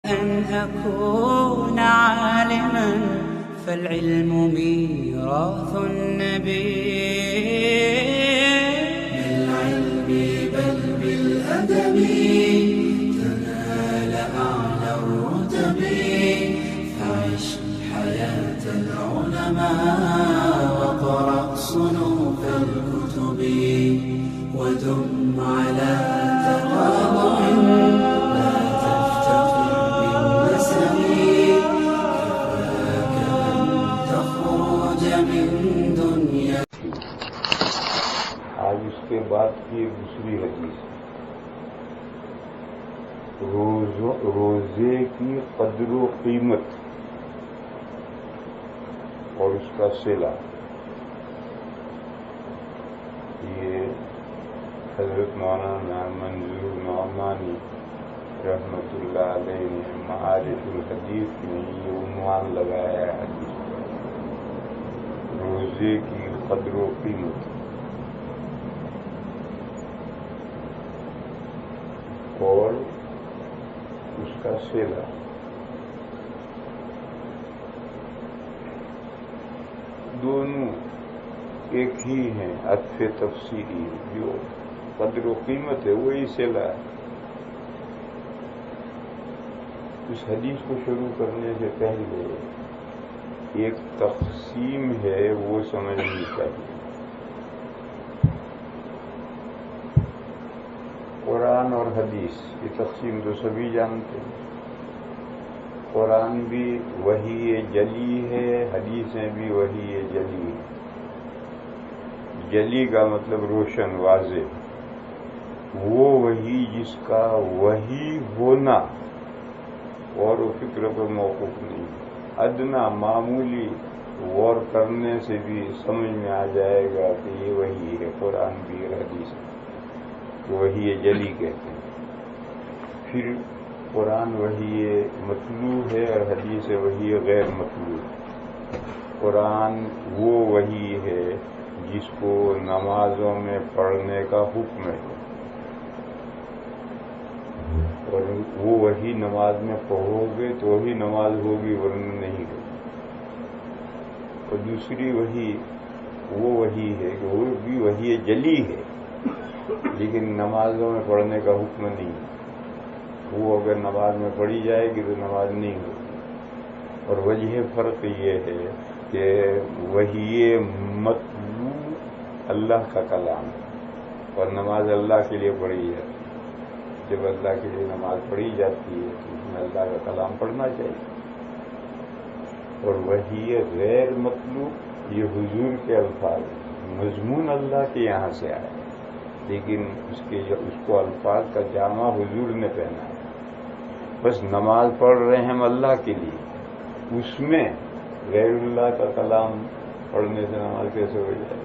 أن أكون عالما فالعلم ميراث النبي. بالعلم بل بالأدب تنال أعلى الرتب. فعش حياة العلماء وقرأ صنوف الكتب ودم على تواضع لا تفتخر بالنسب. كفاك أن تخرج من دنيا. آج اس کے بعد کی ایک دوسری حدیث، روزے کی قدر و قیمت اور اس کا صلہ. یہ حضرت مولانا منظور نعمانی رحمۃ اللہ علیہ نے معارف الحدیث میں یہ عنوان لگایا ہے حدیث پر، روزے کی قدر و قیمت اور اس کا صلہ. دونوں ایک ہی ہیں، عطف تفصیلی. جو قدر و قیمت ہے وہی صلہ ہے. اس حدیث کو شروع کرنے سے پہلے ایک تقسیم ہے وہ سمجھنی چاہیے. قرآن اور حدیث یہ تقسیم تو سبھی جانتے ہیں. قرآن بھی وحی جلی ہے، حدیثیں بھی وحی جلی ہیں. جلی کا مطلب روشن، واضح. وہ وحی جس کا وحی ہونا اور و فکر پر موقوف نہیں، ادنا معمولی غور کرنے سے بھی سمجھ میں آ جائے گا کہ یہ وحی ہے. قرآن بھی اور حدیث وحی جلی کہتے ہیں. پھر قرآن وحی مطلوع ہے اور حدیث وحی غیر مطلوع. قرآن وہ وحی ہے جس کو نمازوں میں پڑھنے کا حکم ہے، اور وہ وحی نماز میں پڑھو گے تو وہی نماز ہوگی ورنہ نہیں ہوگی. اور دوسری وحی وہ وحی ہے کہ وہ بھی وحی جلی ہے لیکن نمازوں میں پڑھنے کا حکم نہیں. وہ اگر نماز میں پڑھی جائے گی تو نماز نہیں ہوگی. اور وجہ فرق یہ ہے کہ وحی مطلوع اللہ کا کلام ہے اور نماز اللہ کے لیے پڑھی جاتی ہے. جب اللہ کے لیے نماز پڑھی جاتی ہے تو اس میں اللہ کا کلام پڑھنا چاہیے. اور وحی غیر مطلوع یہ حضور کے الفاظ، مضمون اللہ کے یہاں سے آیا لیکن اس کو الفاظ کا جامع حضور نے پہنا ہے. بس نماز پڑھ رہے ہیں ہم اللہ کے لیے، اس میں غیر اللہ کا کلام پڑھنے سے نماز کیسے ہو جائے؟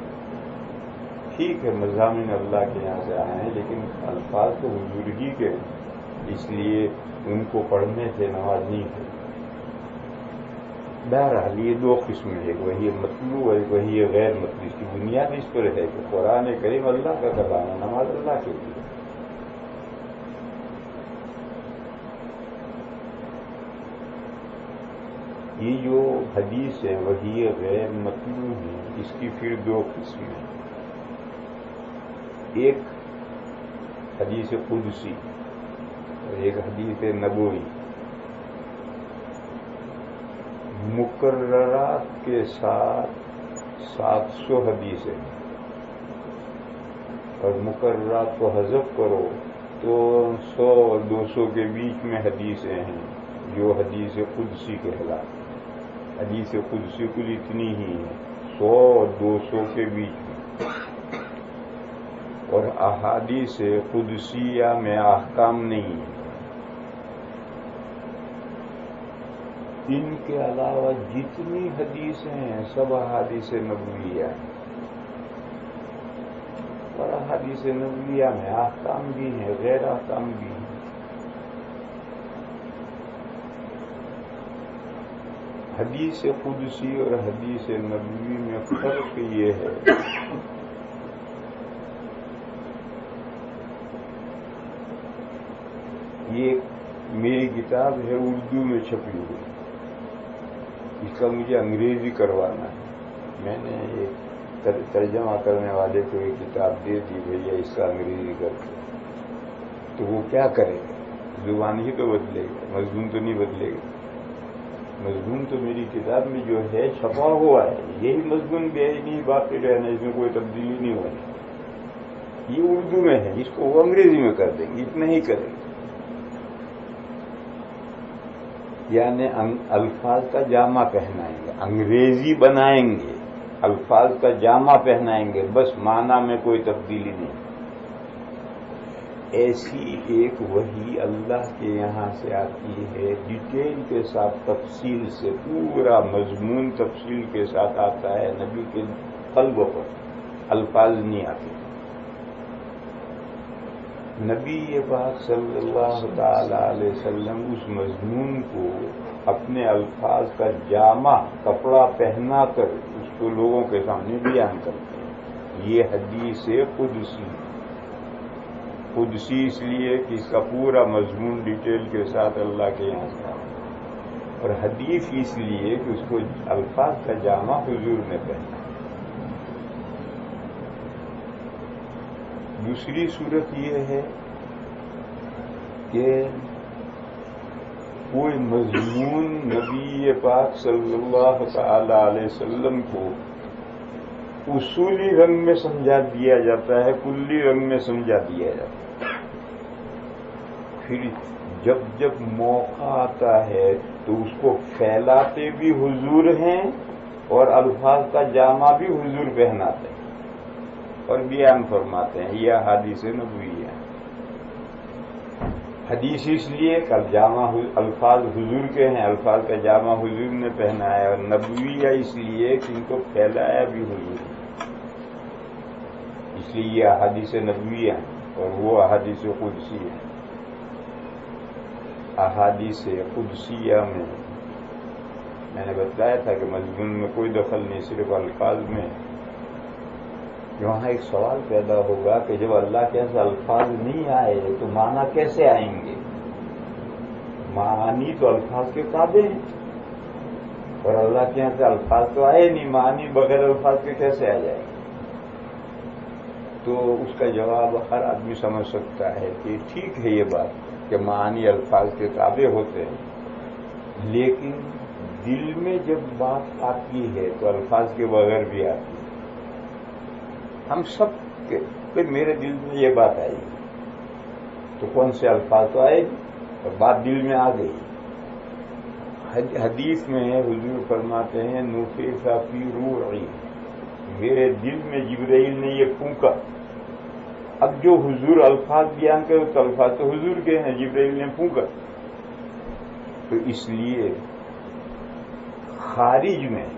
ٹھیک ہے مضامین اللہ کے یہاں سے آئے ہیں لیکن الفاظ تو حضور ہی کے، اس لیے ان کو پڑھنے سے نماز نہیں ہوتی. بہرحال یہ دو قسمیں ہیں، وہی مطلوع اور وہی غیر مطلوع. اس کی بنیاد اس پر ہے کہ قرآن کریم اللہ کا کلام ہے، نماز اللہ کے لیے. یہ جو حدیث ہے وہی غیر مطلوع ہے، اس کی پھر دو قسمیں ہیں. ایک حدیث قدسی اور ایک حدیث نبوی. مقررات کے ساتھ 700 حدیثیں اور مقررات کو حذف کرو تو 100 اور 200 کے بیچ میں حدیثیں ہیں جو حدیث قدسی کہلاتی. حدیث قدسی کل اتنی ہی ہے، 100 اور 200 کے بیچ میں. اور احادیث قدسیہ میں احکام نہیں ہیں. ان کے علاوہ جتنی حدیثیں ہیں سب احادیث نبویہ ہیں، اور احادیث نبویہ میں احکام بھی ہیں غیر احکام بھی ہیں. حدیث قدسی اور حدیث نبوی میں فرق یہ ہے یہ میری کتاب ہے اردو میں چھپی ہوئی، اس کا مجھے انگریزی کروانا ہے. میں نے ایک ترجمہ کرنے والے کو یہ کتاب دے دی، بھیا اس کا انگریزی کرتے. تو وہ کیا کرے گا؟ زبان ہی تو بدلے گا، مضمون تو نہیں بدلے گا. مضمون تو میری کتاب میں جو ہے چھپا ہوا ہے، یہی مضمون بھی ہے، نہیں باقی رہنا، اس میں کوئی تبدیلی نہیں ہونی. یہ اردو میں ہے، اس کو وہ انگریزی میں کر دیں گے، اتنا ہی کریں گے. یعنی الفاظ کا جامع پہنائیں گے، انگریزی بنائیں گے، الفاظ کا جامع پہنائیں گے، بس معنی میں کوئی تبدیلی نہیں. ایسی ایک وحی اللہ کے یہاں سے آتی ہے، ڈیٹیل کے ساتھ، تفصیل سے، پورا مضمون تفصیل کے ساتھ آتا ہے. نبی کے قلب پر الفاظ نہیں آتے. نبی پاک صلی اللہ تعالی علیہ وسلم اس مضمون کو اپنے الفاظ کا جامع کپڑا پہنا کر اس کو لوگوں کے سامنے بیان کرتے ہیں. یہ حدیث قدسی اس لیے کہ اس کا پورا مضمون ڈیٹیل کے ساتھ اللہ کے یہاں سے آتا ہے، اور حدیث اس لیے کہ اس کو الفاظ کا جامع حضور نے پہنا. دوسری صورت یہ ہے کہ کوئی مضمون نبی پاک صلی اللہ تعالی علیہ وسلم کو اصولی رنگ میں سمجھا دیا جاتا ہے، کلی رنگ میں سمجھا دیا جاتا ہے. پھر جب جب موقع آتا ہے تو اس کو پھیلاتے بھی حضور ہیں اور الفاظ کا جامع بھی حضور پہناتے ہیں اور بیان فرماتے ہیں. یہ احادیث نبوی ہے. حدیث اس لیے کہ جامع الفاظ حضور کے ہیں، الفاظ کا جامع حضور نے پہنایا، اور نبویہ اس لیے کہ ان کو پھیلایا بھی حضور نے. اس لیے یہ احادیث نبویہ ہیں اور وہ احادیث قدسی ہیں. احادیث قدسیہ میں نے بتایا تھا کہ مضمون میں کوئی دخل نہیں، صرف الفاظ میں. یہاں ایک سوال پیدا ہوگا کہ جب اللہ کے یہاں سے الفاظ نہیں آئے تو معنی کیسے آئیں گے؟ معنی تو الفاظ کے تابع ہیں، اور اللہ کے یہاں سے الفاظ تو آئے نہیں، معنی بغیر الفاظ کے کیسے آ جائیں گے؟ تو اس کا جواب ہر آدمی سمجھ سکتا ہے کہ ٹھیک ہے یہ بات کہ معنی الفاظ کے تابع ہوتے ہیں، لیکن دل میں جب بات آتی ہے تو الفاظ کے بغیر بھی آتی ہے. ہم سب کے پھر میرے دل میں یہ بات آئی تو کون سے الفاظ تو آئے گی اور بات دل میں آ گئی. حدیث میں حضور فرماتے ہیں نفخ فی روعی، میرے دل میں جبرائیل نے یہ پھونکا. اب جو حضور الفاظ بیان کرے تو الفاظ تو حضور کے ہیں، جبرائیل نے پھونکا. تو اس لیے خارج میں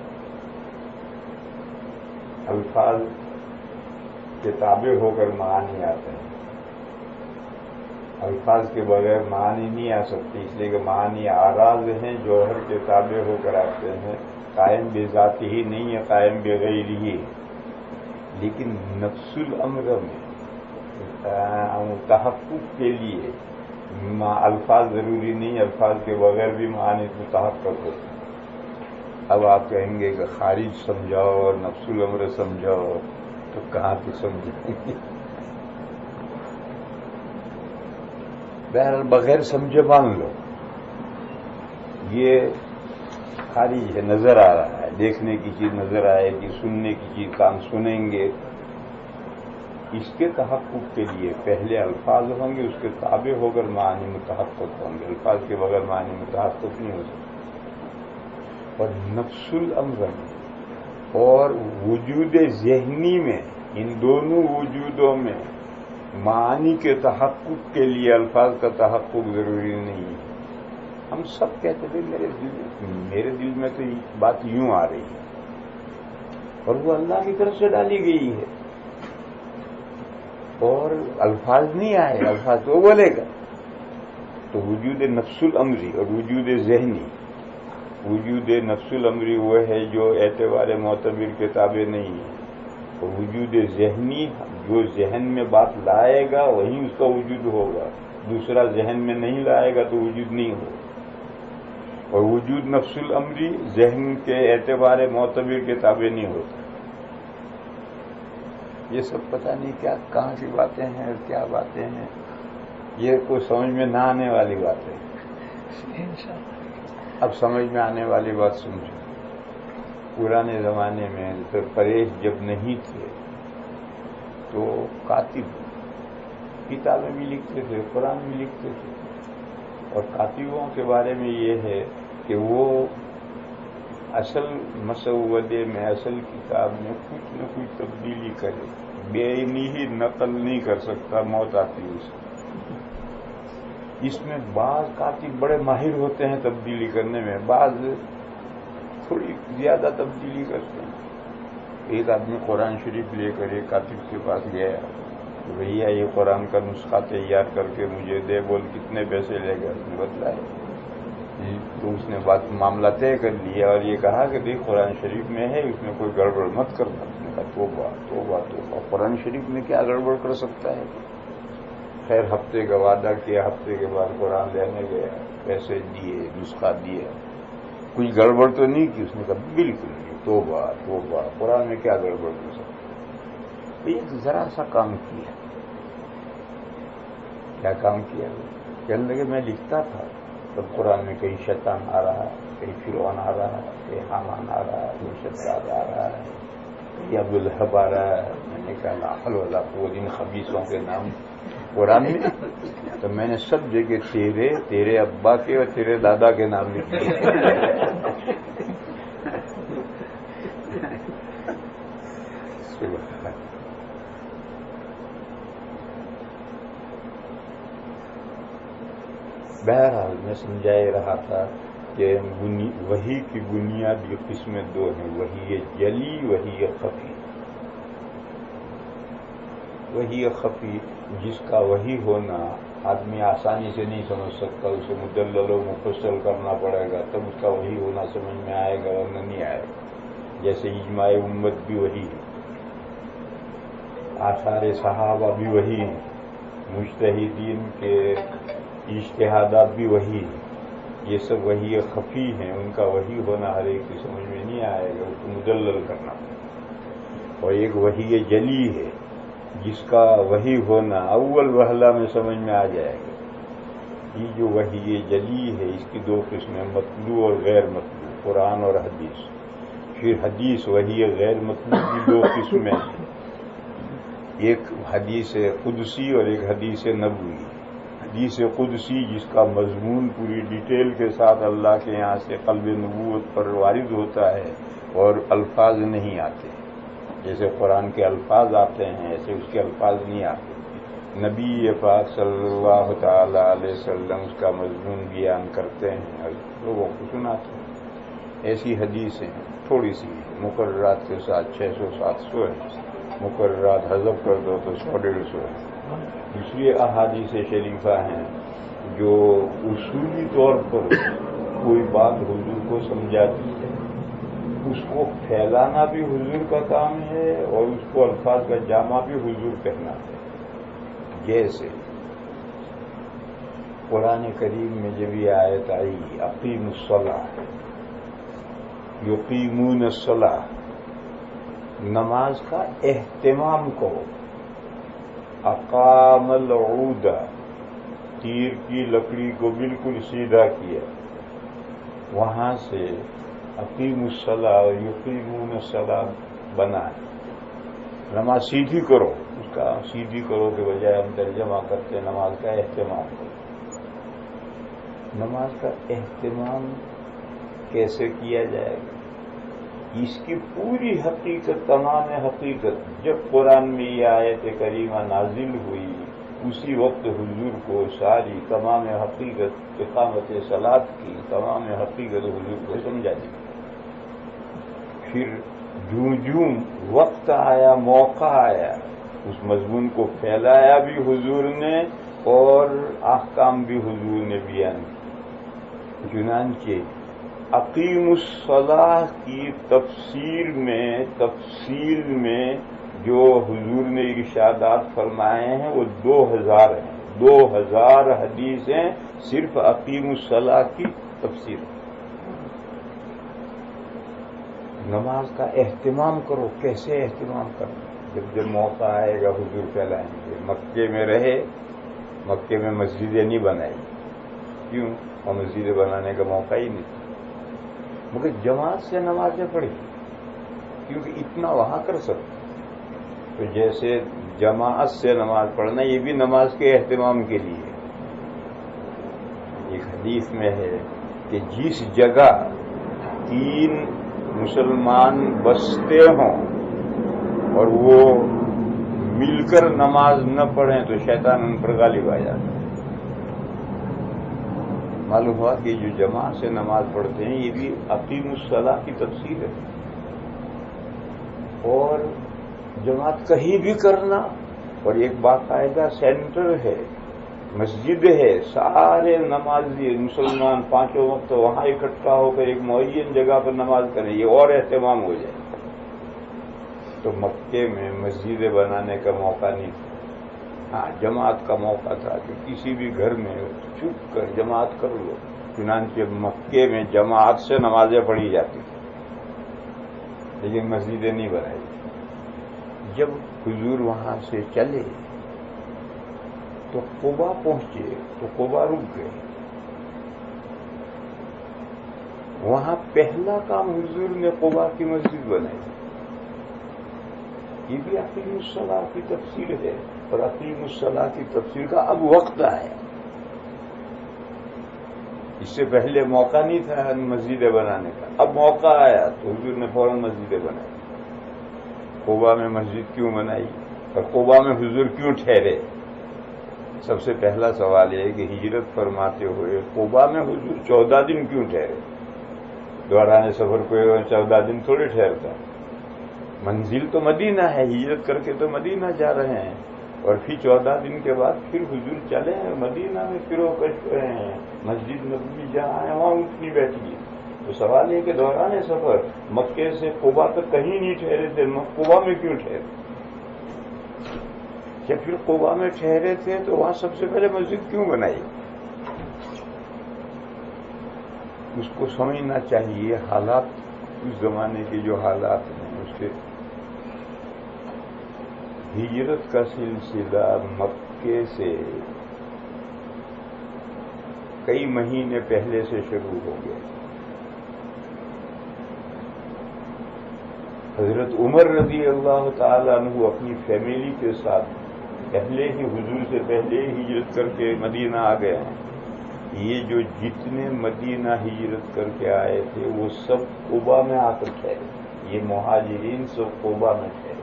الفاظ کے تابع ہو کر معانی آتے ہیں، الفاظ کے بغیر معانی نہیں آ سکتی، اس لیے کہ معانی آراز ہیں، جوہر کے تابع ہو کر آتے ہیں. قائم بذات ہی نہیں ہے، قائم بغیر ہی. لیکن نفس الامر میں تحقق کے لیے الفاظ ضروری نہیں، الفاظ کے بغیر بھی معانی تو تحقق ہوتے ہیں. اب آپ کہیں گے کہ خارج سمجھاؤ اور نفس الامر سمجھاؤ، تو کہاں سے سمجھیں گے؟ بہرحال بغیر سمجھے مان لو یہ خارج ہے، نظر آ رہا ہے، دیکھنے کی چیز نظر آئے گی، سننے کی چیز کان سنیں گے. اس کے تحقق کے لیے پہلے الفاظ ہوں گے، اس کے تابع ہو کر معنی متحقق ہوں گے. الفاظ کے بغیر معنی متحقق نہیں ہو سکتا. اور نفس الامر اور وجود ذہنی میں، ان دونوں وجودوں میں معنی کے تحقق کے لیے الفاظ کا تحقق ضروری نہیں ہے. ہم سب کہتے تھے میرے دل میں تو بات یوں آ رہی ہے، اور وہ اللہ کی طرف سے ڈالی گئی ہے، اور الفاظ نہیں آئے، الفاظ تو بولے گا. تو وجود نفس الامری اور وجود ذہنی، وجود نفس الامری وہ ہے جو اعتبار معتبر کے تابع نہیں ہے، اور وجود ذہنی جو ذہن میں بات لائے گا وہی اس کا وجود ہوگا. دوسرا ذہن میں نہیں لائے گا تو وجود نہیں ہو. اور وجود نفس الامری ذہن کے اعتبار معتبر کے تابع نہیں ہوتا. یہ سب پتہ نہیں کیا کہاں کی باتیں ہیں اور کیا باتیں ہیں. یہ کوئی سمجھ میں نہ آنے والی باتیں. اب سمجھ میں آنے والی بات سمجھو. پرانے زمانے میں پریش جب نہیں تھے تو کاتب کتابیں بھی لکھتے تھے، قرآن بھی لکھتے تھے. اور کاتبوں کے بارے میں یہ ہے کہ وہ اصل مسودے میں، اصل کتاب میں کچھ نہ کچھ تبدیلی کرے. بے عینی ہی نقل نہیں کر سکتا، موت آتی اسے. اس میں بعض کاتب بڑے ماہر ہوتے ہیں تبدیلی کرنے میں، بعض تھوڑی زیادہ تبدیلی کرتے ہیں. ایک آدمی قرآن شریف لے کر ایک کاتب کے پاس گیا کہ بھیا یہ قرآن کا نسخہ تیار کر کے مجھے دے. بول کتنے پیسے لے گا؟ اس نے بتلایا. تو اس نے معاملہ طے کر لیا اور یہ کہا کہ دیکھ قرآن شریف میں ہے، اس میں کوئی گڑبڑ مت کرنا. اس نے کہا توبہ توبہ توبہ، قرآن شریف میں کیا گڑبڑ کر سکتا ہے؟ خیر ہفتے کا وعدہ کیا، ہفتے کے بعد قرآن لینے گیا، پیسے دیے، نسخہ دیا، کچھ گڑبڑ تو نہیں کی. اس نے کہا بالکل نہیں، توبہ توبہ، قرآن میں کیا گڑبڑ کر سکتا. ایک ذرا سا کام کیا. کیا کام کیا؟ کہنے لگے میں لکھتا تھا تب قرآن میں کہیں شیطان آ رہا ہے، کہیں فرعون آ رہا ہے، کہیں حامان آ رہا ہے، کہیں شداد آ رہا ہے، کہیں ابوالہب آ رہا ہے. میں نے کہا لا حول ولا قوت، ان خبیثوں کے نام قرآن میں. تو میں نے سب جگہ تیرے ابا کے اور تیرے دادا کے نام لکھ دیے. بہرحال میں سمجھا رہا تھا کہ وحی کی بنیادی قسمیں دو ہیں، وحی جلی، وحی خفی. وحی خفی جس کا وحی ہونا آدمی آسانی سے نہیں سمجھ سکتا، اسے مدلل و مفصل کرنا پڑے گا تب اس کا وحی ہونا سمجھ میں آئے گا ورنہ نہیں آئے گا. جیسے اجماع امت بھی وحی ہے، آثار صحابہ بھی وحی ہیں، مجتہدین کے اجتہادات بھی وحی ہیں. یہ سب وحی خفی ہیں، ان کا وحی ہونا ہر ایک کی سمجھ میں نہیں آئے گا، اس کو مدلل کرنا پڑے گا. اور ایک وحی جلی ہے جس کا وحی ہونا اول وہلہ میں سمجھ میں آ جائے گا. یہ جو وحی جلی ہے اس کی دو قسمیں، مطلوع اور غیر مطلوع، قرآن اور حدیث. پھر حدیث وحی غیر مطلوع کی دو قسمیں ہیں، ایک حدیث قدسی اور ایک حدیث نبوی. حدیث قدسی جس کا مضمون پوری ڈیٹیل کے ساتھ اللہ کے یہاں سے قلب نبوت پر وارد ہوتا ہے اور الفاظ نہیں آتے. جیسے قرآن کے الفاظ آتے ہیں ایسے اس کے الفاظ نہیں آتے. نبی پاک صلی اللہ تعالی علیہ وسلم اس کا مضمون بیان کرتے ہیں اور لوگوں کو سناتے ہیں. ایسی حدیثیں تھوڑی سی مقررات کے ساتھ 600-700 ہیں، مقررات حذف کر دو تو 100-150 ہیں. دوسری احادیث شریفہ ہیں جو اصولی طور پر کوئی بات حضور کو سمجھاتی ہے، اس کو پھیلانا بھی حضور کا کام ہے اور اس کو الفاظ کا جامع بھی حضور کہنا ہے. جیسے قرآن کریم میں جب یہ آیت آئی اقیموا الصلاۃ یقیمون الصلاۃ، نماز کا اہتمام کرو. اقام العود، تیر کی لکڑی کو بالکل سیدھا کیا. وہاں سے اقیم الصلاۃ یقیمون الصلاۃ بنا ہے، نماز سیدھی کرو. اس کا سیدھی کرو کے بجائے ہم ترجمہ کرتے ہیں نماز کا اہتمام کرو. نماز کا اہتمام کیسے کیا جائے گا؟ اس کی پوری حقیقت، تمام حقیقت جب قرآن میں یہ آیت کریمہ نازل ہوئی اسی وقت حضور کو ساری تمام حقیقت اقامت صلاۃ کی تمام حقیقت حضور کو سمجھا دی. پھر جوں وقت آیا، موقع آیا، اس مضمون کو پھیلایا بھی حضور نے اور احکام بھی حضور نے بیان کیے. چنانچہ اقیم الصلاۃ کی تفسیر میں جو حضور نے ارشادات فرمائے ہیں وہ 2000 ہیں. 2000 حدیثیں صرف اقیم الصلاۃ کی تفسیر. نماز کا اہتمام کرو. کیسے اہتمام کرنا؟ جب موقع آئے گا حضور پھیلائیں گے. مکے میں رہے، مکے میں مسجدیں نہیں بنائی. کیوں؟ اور مسجدیں بنانے کا موقع ہی نہیں تھا. مگر جماعت سے نمازیں پڑھی کیونکہ اتنا وہاں کر سکتے. تو جیسے جماعت سے نماز پڑھنا، یہ بھی نماز کے اہتمام کے لیے. ایک حدیث میں ہے کہ جس جگہ 3 مسلمان بستے ہوں اور وہ مل کر نماز نہ پڑھیں تو شیطان ان پر غالب آ جاتا ہے. معلوم ہوا کہ جو جماعت سے نماز پڑھتے ہیں یہ بھی اقیم الصلاۃ کی تفسیر ہے. اور جماعت کہیں بھی کرنا، اور ایک باقاعدہ سینٹر ہے، مسجد ہے، سارے نمازی مسلمان 5 وقت وہاں اکٹھا ہو کر ایک معین جگہ پر نماز کریں، یہ اور اہتمام ہو جائے. تو مکے میں مسجدیں بنانے کا موقع نہیں تھا. ہاں، جماعت کا موقع تھا کہ کسی بھی گھر میں چھپ کر جماعت کر لو. چنانچہ مکے میں جماعت سے نمازیں پڑھی جاتی تھیں لیکن مسجدیں نہیں بنائی. جب حضور وہاں سے چلے تو قبا پہنچے تو قبا رک گئے. وہاں پہلا کام حضور نے قبا کی مسجد بنائی. یہ بھی اقیم الصلاۃ کی تفسیر ہے. اور اقیم الصلاۃ کی تفسیر کا اب وقت آیا. اس سے پہلے موقع نہیں تھا مسجدیں بنانے کا. اب موقع آیا تو حضور نے فوراً مسجدیں بنائی. قبا میں مسجد کیوں بنائی اور قبا میں حضور کیوں ٹھہرے؟ سب سے پہلا سوال یہ ہے کہ ہجرت فرماتے ہوئے قبا میں حضور 14 دن کیوں ٹھہرے؟ دوران سفر کوئی 14 دن تھوڑے ٹھہرتا ہے. منزل تو مدینہ ہے، ہجرت کر کے تو مدینہ جا رہے ہیں، اور پھر 14 دن کے بعد پھر حضور چلے ہیں مدینہ میں پھر وہ کش رہے ہیں. مسجد نبوی جہاں ہے وہاں اٹھنی بیٹھی. تو سوال یہ کہ دوران سفر مکے سے قبا تک کہیں نہیں ٹھہرے تھے، قبا میں کیوں ٹھہرے؟ جب پھر قبا میں ٹھہرے تھے تو وہاں سب سے پہلے مسجد کیوں بنائی؟ اس کو سمجھنا چاہیے. حالات اس زمانے کے جو حالات ہیں اس کے ہجرت کا سلسلہ مکے سے کئی مہینے پہلے سے شروع ہو گیا. حضرت عمر رضی اللہ تعالیٰ عنہ اپنی فیملی کے ساتھ پہلے ہی حضور سے پہلے ہی ہجرت کر کے مدینہ آ گئے ہیں. یہ جو جتنے مدینہ ہجرت کر کے آئے تھے وہ سب قبا میں آ کر ٹھہرے. یہ مہاجرین سب قبا میں ٹھہرے.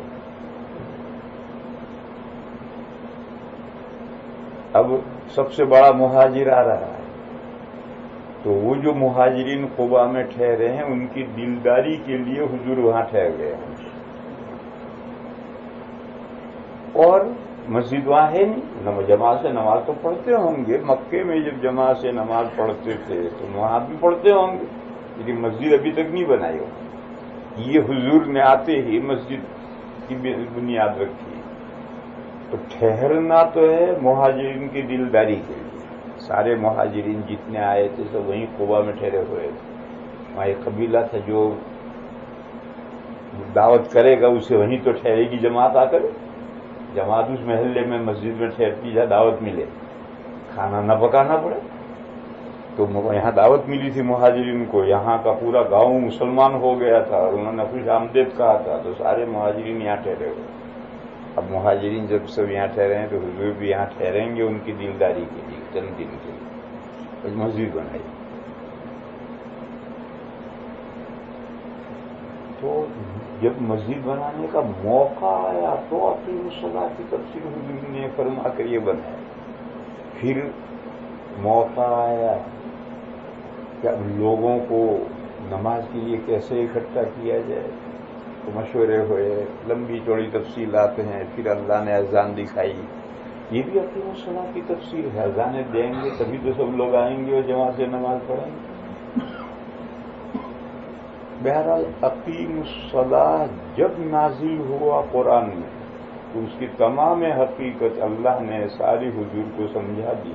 اب سب سے بڑا مہاجر آ رہا ہے تو وہ جو مہاجرین قبا میں ٹھہرے ہیں ان کی دلداری کے لیے حضور وہاں ٹھہر گئے ہیں. اور مسجد وہاں ہے نہیں. جماعت سے نماز تو پڑھتے ہوں گے. مکے میں جب جماعت سے نماز پڑھتے تھے تو وہاں بھی پڑھتے ہوں گے لیکن مسجد ابھی تک نہیں بنائی ہو. یہ حضور نے آتے ہی مسجد کی بنیاد رکھی. تو ٹھہرنا تو ہے مہاجرین کی دلداری کے لیے. سارے مہاجرین جتنے آئے تھے سب وہیں قبا میں ٹھہرے ہوئے تھے. وہاں ایک قبیلہ تھا جو دعوت کرے گا اسے وہیں تو ٹھہرے گی جماعت آ کر. جماعت اس محلے میں مسجد میں ٹھہرتی جا دعوت ملے، کھانا نہ پکانا پڑے. تو یہاں دعوت ملی تھی مہاجرین کو. یہاں کا پورا گاؤں مسلمان ہو گیا تھا اور انہوں نے خوش آمدید کہا تھا تو سارے مہاجرین یہاں ٹھہرے ہوئے. اب مہاجرین جب سب یہاں ٹھہرے ہیں تو حضور بھی یہاں ٹھہریں گے ان کی دلداری کے لیے چند دن کے لیے. مسجد بنائی. تو جب مسجد بنانے کا موقع آیا تو اقیم الصلاۃ کی تفسیر حضور نے فرما کر یہ بنایا. پھر موقع آیا کہ اب لوگوں کو نماز کے لیے کیسے اکٹھا کیا جائے. تو مشورے ہوئے، لمبی چوڑی تفصیلات ہیں. پھر اللہ نے اذان دکھائی. یہ بھی اقیم الصلاۃ کی تفسیر ہے. اذانیں دیں گے تبھی تو سب لوگ آئیں گے اور جماعت سے نماز پڑھیں گے. بہرحال اقیم الصلاۃ جب نازل ہوا قرآن میں تو اس کی تمام حقیقت اللہ نے ساری حضور کو سمجھا دی،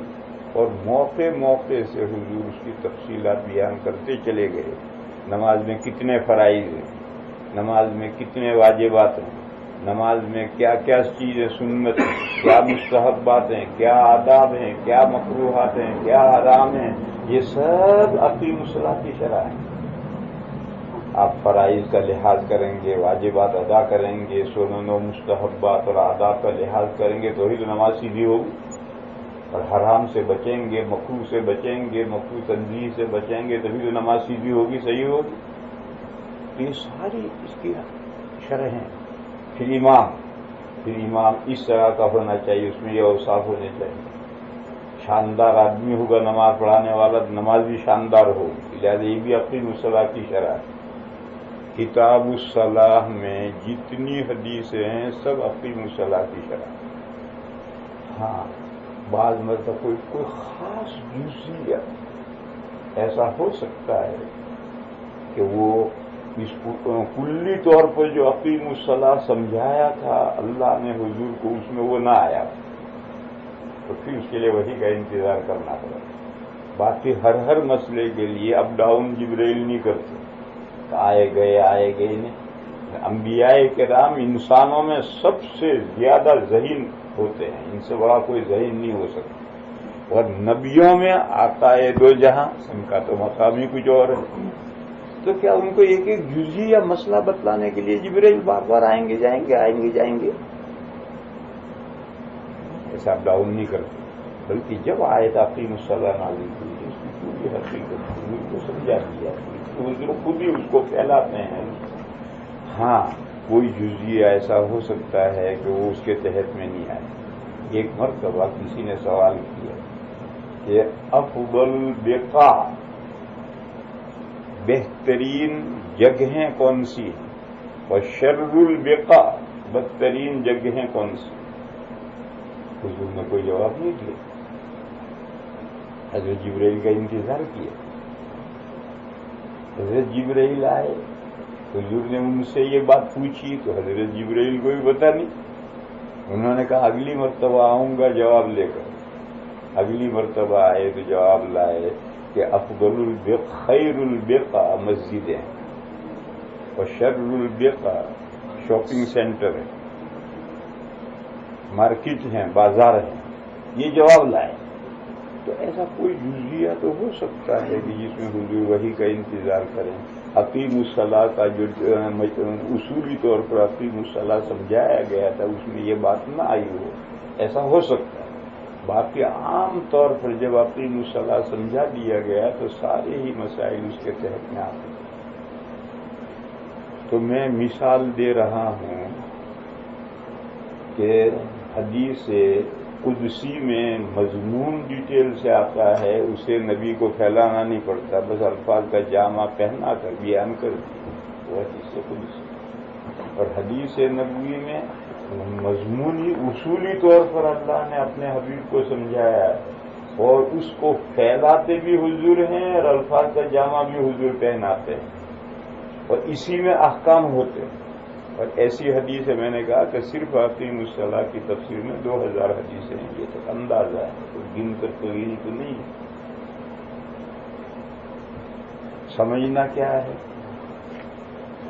اور موقع موقع سے حضور اس کی تفصیلات بیان کرتے چلے گئے۔ نماز میں کتنے فرائض ہیں، نماز میں کتنے واجبات ہیں، نماز میں کیا کیا چیزیں سنت ہیں، کیا مستحبات ہیں، کیا آداب ہیں، کیا مکروہات ہیں، کیا حرام ہیں، یہ سب اقیم الصلاۃ کی شرح ہے۔ آپ فرائض کا لحاظ کریں گے، واجبات ادا کریں گے، سنن و مستحبات اور آداب کا لحاظ کریں گے تو ہی تو نماز سیدھی ہوگی، اور حرام سے بچیں گے، مکروہ سے بچیں گے، مکروہ تنزیہ سے بچیں گے تبھی تو نماز سیدھی ہوگی، صحیح ہوگی۔ تو یہ ساری اس کی شرح ہیں۔ پھر امام اس طرح کا ہونا چاہیے، اس میں یہ اوصاف ہونے چاہیے۔ شاندار آدمی ہوگا نماز پڑھانے والا، نماز بھی شاندار ہوگی، لہٰذا یہ بھی اقیم الصلاۃ کی شرح ہے۔ کتاب الصلاح میں جتنی حدیثیں ہیں سب اقیم الصلاۃ کی شرح۔ ہاں بعض مرتبہ کوئی خاص جزئیہ ایسا ہو سکتا ہے کہ وہ اس کلی طور پر جو اقیم الصلاۃ سمجھایا تھا اللہ نے حضور کو، اس میں وہ نہ آیا، تو پھر اس کے لیے وحی کا انتظار کرنا پڑا۔ باقی ہر مسئلے کے لیے اپ ڈاؤن جبرائیل نہیں کرتے، آئے گئے نہیں۔ انبیاء کرام انسانوں میں سب سے زیادہ ذہین ہوتے ہیں، ان سے بڑا کوئی ذہین نہیں ہو سکتا، اور نبیوں میں آقا دو جہاں، ان کا تو مقام ہی کچھ اور ہے۔ تو کیا ان کو ایک ایک جزئی یا مسئلہ بتلانے کے لیے جبرائیل بار بار آئیں گے جائیں گے؟ ایسا اپ ڈاؤن نہیں کرتے، بلکہ جب آیت اقیم الصلاۃ نازل ہوئی اس کی پوری حقیقت حضور کو سمجھا دیا، حضور خود ہی اس کو پھیلاتے ہیں۔ ہاں کوئی جزئیہ ایسا ہو سکتا ہے کہ وہ اس کے تحت میں نہیں آئے۔ ایک مرتبہ کسی نے سوال کیا کہ افضل بقاع، بہترین جگہیں کون سی ہیں، اور شر البقاع، بدترین جگہیں کون سی؟ حضور نے کوئی جواب نہیں دیا، حضرت جبرائیل کا انتظار کیا۔ حضرت جبرائیل آئے، حضور نے ان سے یہ بات پوچھی تو حضرت جبرائیل کو بھی پتہ نہیں، انہوں نے کہا اگلی مرتبہ آؤں گا جواب لے کر۔ اگلی مرتبہ آئے تو جواب لائے کہ افضل البقاع، خیر البقاع مسجدیں، اور شر البقاع شاپنگ سینٹر ہیں، مارکیٹ ہیں، بازار ہیں، یہ جواب لائے۔ تو ایسا کوئی جزیہ تو ہو سکتا ہے کہ جس میں حضور وحی کا انتظار کریں۔ اقیم الصلاۃ کا جو اصولی طور پر اقیم الصلاۃ سمجھایا گیا تھا اس میں یہ بات نہ آئی ہو، ایسا ہو سکتا ہے۔ باقی عام طور پر جب اقیم الصلاۃ سمجھا دیا گیا تو سارے ہی مسائل اس کے تحت میں آتے ہیں۔ تو میں مثال دے رہا ہوں کہ حدیث قدسی میں مضمون ڈیٹیل سے آتا ہے، اسے نبی کو پھیلانا نہیں پڑتا، بس الفاظ کا جامع پہنا کر بیان کر دیا، وہ حدیث قدسی۔ اور حدیث نبوی میں مضمونی اصولی طور پر اللہ نے اپنے حبیب کو سمجھایا ہے، اور اس کو پھیلاتے بھی حضور ہیں اور الفاظ کا جامع بھی حضور پہناتے ہیں، اور اسی میں احکام ہوتے ہیں۔ اور ایسی حدیث ہے، میں نے کہا کہ صرف اقیم الصلاۃ کی تفسیر میں 2000 حدیثیں ہیں، یہ تو اندازہ ہے، تو گن کر تو یہی تو نہیں ہے۔ سمجھنا کیا ہے؟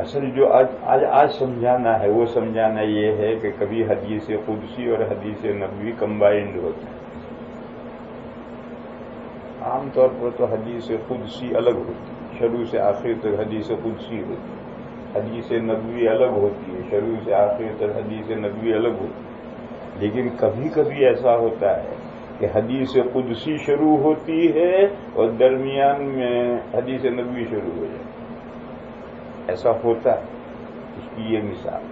اصل جو آج سمجھانا ہے وہ سمجھانا یہ ہے کہ کبھی حدیث قدسی اور حدیث نبوی کمبائنڈ ہوتے ہیں۔ عام طور پر تو حدیث قدسی الگ ہوتی ہے، شروع سے آخر تک حدیث قدسی ہوتی ہے، حدیث نبوی الگ ہوتی ہے، شروع سے آخر تک حدیث نبوی الگ ہوتی ہے۔ لیکن کبھی کبھی ایسا ہوتا ہے کہ حدیث قدسی شروع ہوتی ہے اور درمیان میں حدیث نبوی شروع ہو جائے، ایسا ہوتا ہے۔ اس کی یہ مثال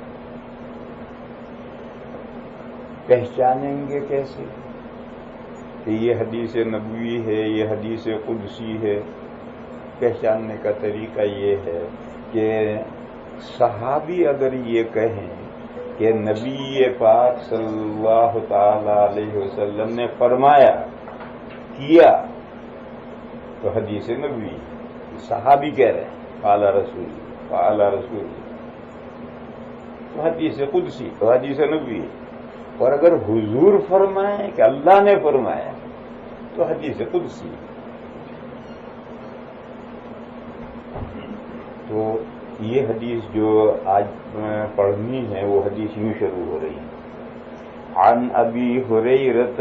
پہچانیں گے کیسے کہ یہ حدیث نبوی ہے، یہ حدیث قدسی ہے؟ پہچاننے کا طریقہ یہ ہے کہ صحابی اگر یہ کہیں کہ نبی پاک صلی اللہ تعالی علیہ وسلم نے فرمایا، کیا، تو حدیث نبوی، صحابی کہہ رہے ہیں قال رسول تو حدیث قدسی تو حدیث نبوی۔ اور اگر حضور فرمائیں کہ اللہ نے فرمایا تو حدیث قدسی. تو یہ حدیث جو آج پڑھنی ہے وہ حدیث یوں شروع ہو رہی ہے. عن ابی ہریرۃ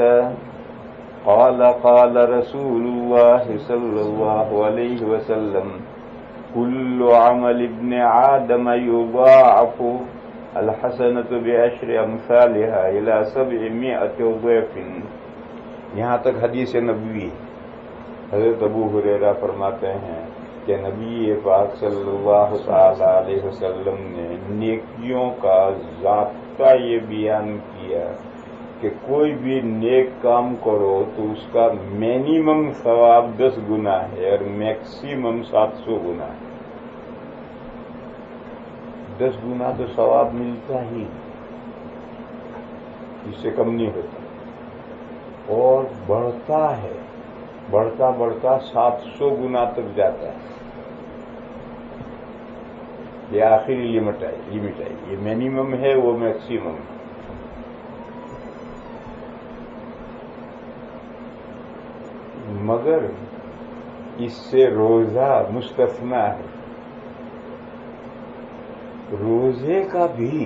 قال قال رسول اللہ صلی اللہ علیہ وسلم كل عمل ابن آدم يضاعف الحسنة بعشر امثالها الى 700 ضعف. یہاں تک حدیث نبوی. حضرت ابو ہریرہ فرماتے ہیں کہ نبی پاک صلی اللہ تعالی علیہ وسلم نے نیکیوں کا ضابطہ یہ بیان کیا کہ کوئی بھی نیک کام کرو تو اس کا مینیمم ثواب 10 گنا ہے اور میکسیمم 700 گنا ہے. 10 گنا تو ثواب ملتا ہی، اس سے کم نہیں ہوتا، اور بڑھتا ہے، بڑھتا بڑھتا 700 گنا تک جاتا ہے. یہ آخری لمٹ ہے، یہ مینیمم ہے، وہ میکسیمم ہے. مگر اس سے روزہ مستثنا ہے. روزے کا بھی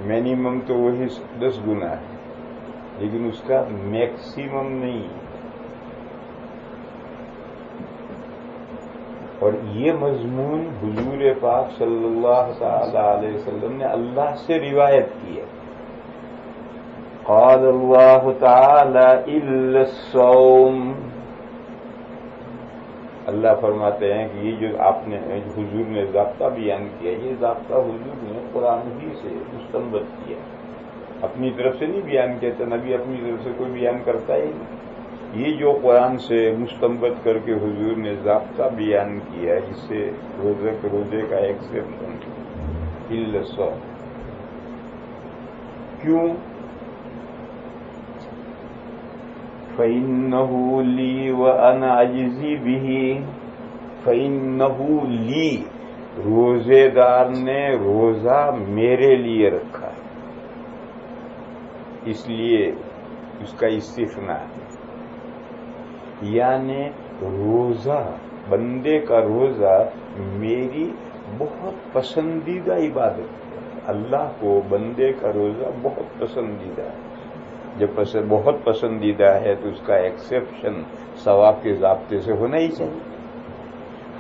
مینیمم تو وہی 10 گنا ہے، لیکن اس کا میکسیمم نہیں. اور یہ مضمون حضور پاک صلی اللہ تعالی علیہ وسلم نے اللہ سے روایت کی ہے. قال اللہ تعالی الا الصوم. اللہ فرماتے ہیں کہ یہ جو آپ نے حضور نے ضابطہ بیان کیا، یہ ضابطہ حضور نے قرآن ہی سے مستنبط کیا، اپنی طرف سے نہیں بیان کیا تھا. نبی اپنی طرف سے کوئی بیان کرتا ہی نہیں. یہ جو قرآن سے مستنبط کر کے حضور نے ضابطہ بیان کیا، اس سے روزے کا ایکسپشن الا الصوم. کیوں؟ فَإِنَّهُ لِي وَأَنَا أَجْزِي بِهِ. فَإِنَّهُ لِي، روزے دار نے روزہ میرے لیے رکھا ہے، اس لیے اس کا استثناء ہے. یعنی روزہ، بندے کا روزہ میری بہت پسندیدہ عبادت ہے. اللہ کو بندے کا روزہ بہت پسندیدہ ہے. جب بہت پسندیدہ ہے تو اس کا ایکسیپشن ثواب کے ضابطے سے ہونا ہی چاہیے.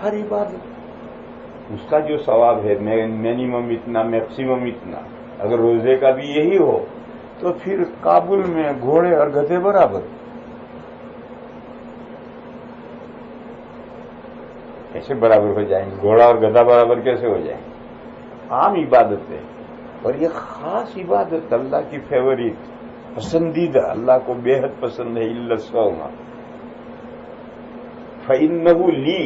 ہر عبادت اس کا جو ثواب ہے مینیمم اتنا، میکسیمم اتنا. اگر روزے کا بھی یہی ہو تو پھر کابل میں گھوڑے اور گدھے برابر. کیسے برابر ہو جائیں گے؟ گھوڑا اور گدھا برابر کیسے ہو جائیں گے؟ عام عبادت ہے، اور یہ خاص عبادت اللہ کی فیوریٹ، پسندیدہ، اللہ کو بے حد پسند ہے. الا الصوم فإنه لی،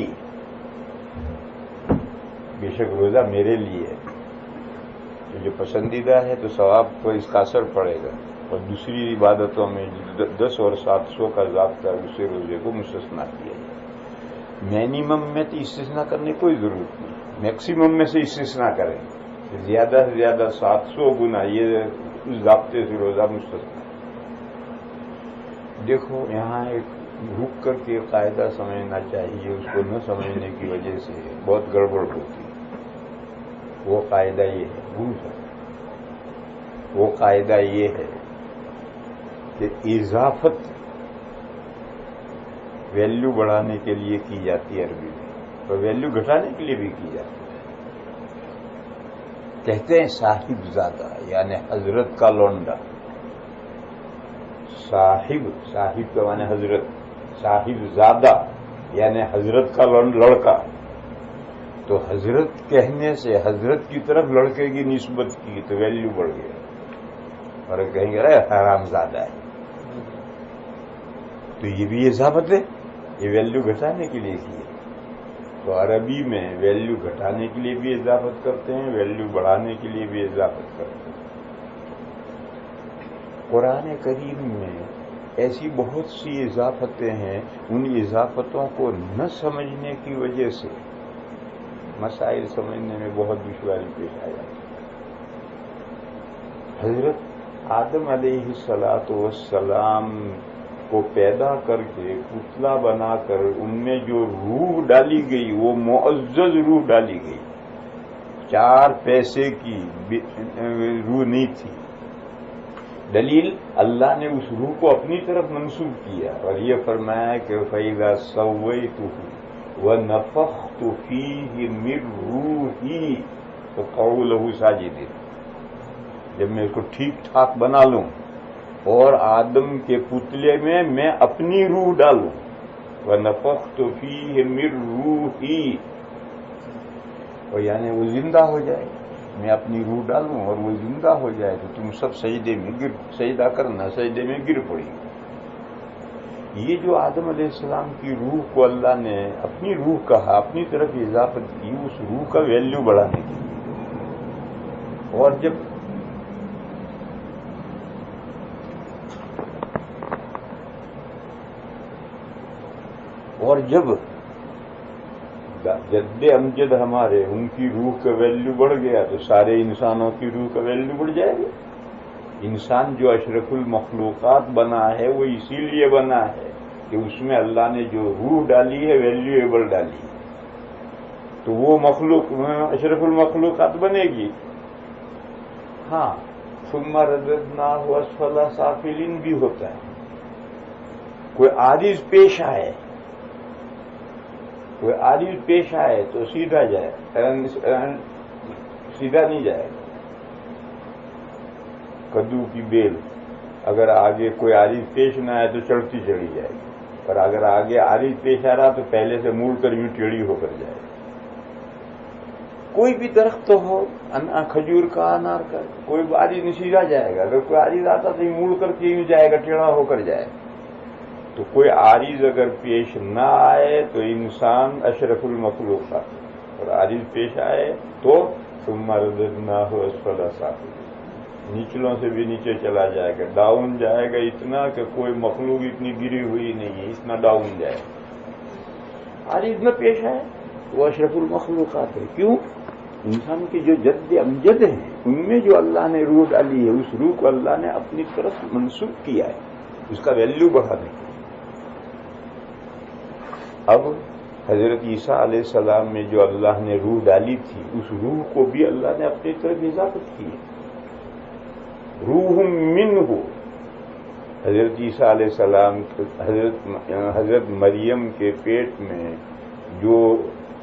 بے شک روزہ میرے لیے ہے. جو پسندیدہ ہے تو ثواب کو اس کا اثر پڑے گا. اور دوسری عبادتوں میں 10 اور 700 کا ضابطہ اسے روزے کو مستثنا کیا ہے. مینیمم میں تو استثنا کرنے کوئی ضرورت نہیں، میکسیمم میں سے استثنا کریں. زیادہ سے زیادہ 700 گنا یہ اس ضابطے سے روزہ مستثنا. دیکھو یہاں ایک رک کر کے قاعدہ سمجھنا چاہیے، اس کو نہ سمجھنے کی وجہ سے بہت گڑبڑ ہوتی ہے. وہ قاعدہ یہ ہے، وہ قاعدہ یہ ہے کہ اضافت ویلیو بڑھانے کے لیے کی جاتی ہے عربی میں، اور ویلیو گھٹانے کے لیے بھی کی جاتی ہے. کہتے ہیں صاحب زادہ، یعنی حضرت کا لونڈا. صاحب کا معنی حضرت، صاحب زادہ یعنی حضرت کا لڑکا. تو حضرت کہنے سے حضرت کی طرف لڑکے کی نسبت کی تو ویلیو بڑھ گیا، اور کہیں گے ارے حرام زادہ ہے. تو یہ بھی اضافت ہے، یہ ویلیو گھٹانے کے لیے کی ہے. تو عربی میں ویلیو گھٹانے کے لیے بھی اضافت کرتے ہیں، ویلیو بڑھانے کے لیے بھی اضافت کرتے ہیں. قرآن کریم میں ایسی بہت سی اضافتیں ہیں، ان اضافتوں کو نہ سمجھنے کی وجہ سے مسائل سمجھنے میں بہت دشواری پیش آ جاتی ہے. حضرت آدم علیہ السلام کو پیدا کر کے پتلا بنا کر ان میں جو روح ڈالی گئی وہ معزز روح ڈالی گئی، 4 پیسے کی روح نہیں تھی۔ دلیل اللہ نے اس روح کو اپنی طرف منسوب کیا اور یہ فرمایا کہ فَإِذَا سَوَّيْتُهُ وَنَفَخْتُ فِيهِ مِن رُوحِي فَقَعُوا لَهُ سَاجِدِينَ، جب میں اس کو ٹھیک ٹھاک بنا لوں اور آدم کے پتلے میں میں اپنی روح ڈالوں، وَنَفَخْتُ فِيهِ مِن رُوحِي، اور یعنی وہ زندہ ہو جائے، میں اپنی روح ڈالوں اور وہ زندہ ہو جائے تو تم سب سجدہ کرنا، سجدے میں گر پڑی۔ یہ جو آدم علیہ السلام کی روح کو اللہ نے اپنی روح کہا، اپنی طرف اضافت کی، اس روح کا ویلیو بڑھانے کے لیے۔ اور جب جد امجد ہمارے ان کی روح کا ویلیو بڑھ گیا تو سارے انسانوں کی روح کا ویلیو بڑھ جائے گا۔ انسان جو اشرف المخلوقات بنا ہے وہ اسی لیے بنا ہے کہ اس میں اللہ نے جو روح ڈالی ہے ویلیویبل ڈالی ہے، تو وہ مخلوق اشرف المخلوقات بنے گی۔ ہاں، ثم رددناہ اسفل سافلین بھی ہوتا ہے، کوئی عارض پیش آئے، کوئی عارض پیش آئے تو سیدھا جائے، سیدھا نہیں جائے۔ کدو کی بیل اگر آگے کوئی عارض پیش نہ آئے تو چڑھتی چڑھی جائے گی، اور اگر آگے عارض پیش آ رہا تو پہلے سے موڑ کر یوں ٹیڑھی ہو کر جائے گی۔ کوئی بھی درخت ہو، کھجور کا، انار کا، کوئی عارض نہیں سیدھا جائے گا، اگر کوئی عارض آتا تو موڑ کر کے یوں جائے گا، ٹیڑھا ہو کر جائے گا۔ تو کوئی عارض اگر پیش نہ آئے تو انسان اشرف المخلوقات، اور عارض پیش آئے تو ثم رددناہ اسفل سافلین، نیچلوں سے بھی نیچے چلا جائے گا، ڈاؤن جائے گا اتنا کہ کوئی مخلوق اتنی گری ہوئی نہیں ہے، اتنا ڈاؤن جائے گا۔ عارض نہ پیش آئے وہ اشرف المخلوقات ہے۔ کیوں؟ انسان کے جو جد امجد ہیں ان میں جو اللہ نے روح ڈالی ہے، اس روح کو اللہ نے اپنی طرف منسوب کیا ہے، اس کا ویلیو بڑھانے کے۔ اب حضرت عیسیٰ علیہ السلام میں جو اللہ نے روح ڈالی تھی، اس روح کو بھی اللہ نے اپنی طرف اضافت کی ہے۔ روح منہ، حضرت عیسیٰ علیہ السلام حضرت مریم کے پیٹ میں جو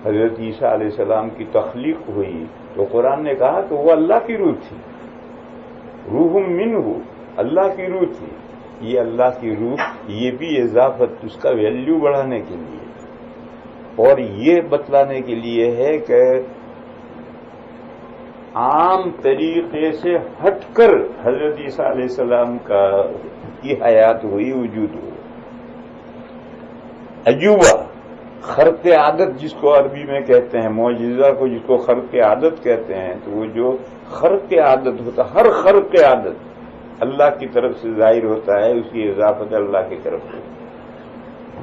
حضرت عیسیٰ علیہ السلام کی تخلیق ہوئی تو قرآن نے کہا کہ وہ اللہ کی روح تھی، روح منہ، اللہ کی روح تھی۔ یہ اللہ کی روح، یہ بھی اضافت اس کا ویلیو بڑھانے کے لیے اور یہ بتلانے کے لیے ہے کہ عام طریقے سے ہٹ کر حضرت عیسیٰ علیہ السلام کی حیات ہوئی، وجود ہوئی۔ عجوبہ، خرق عادت جس کو عربی میں کہتے ہیں، معجزہ کو جس کو خرق عادت کہتے ہیں، تو وہ جو خرق عادت ہوتا، ہر خرق عادت اللہ کی طرف سے ظاہر ہوتا ہے، اس کی اضافت اللہ کی طرف سے۔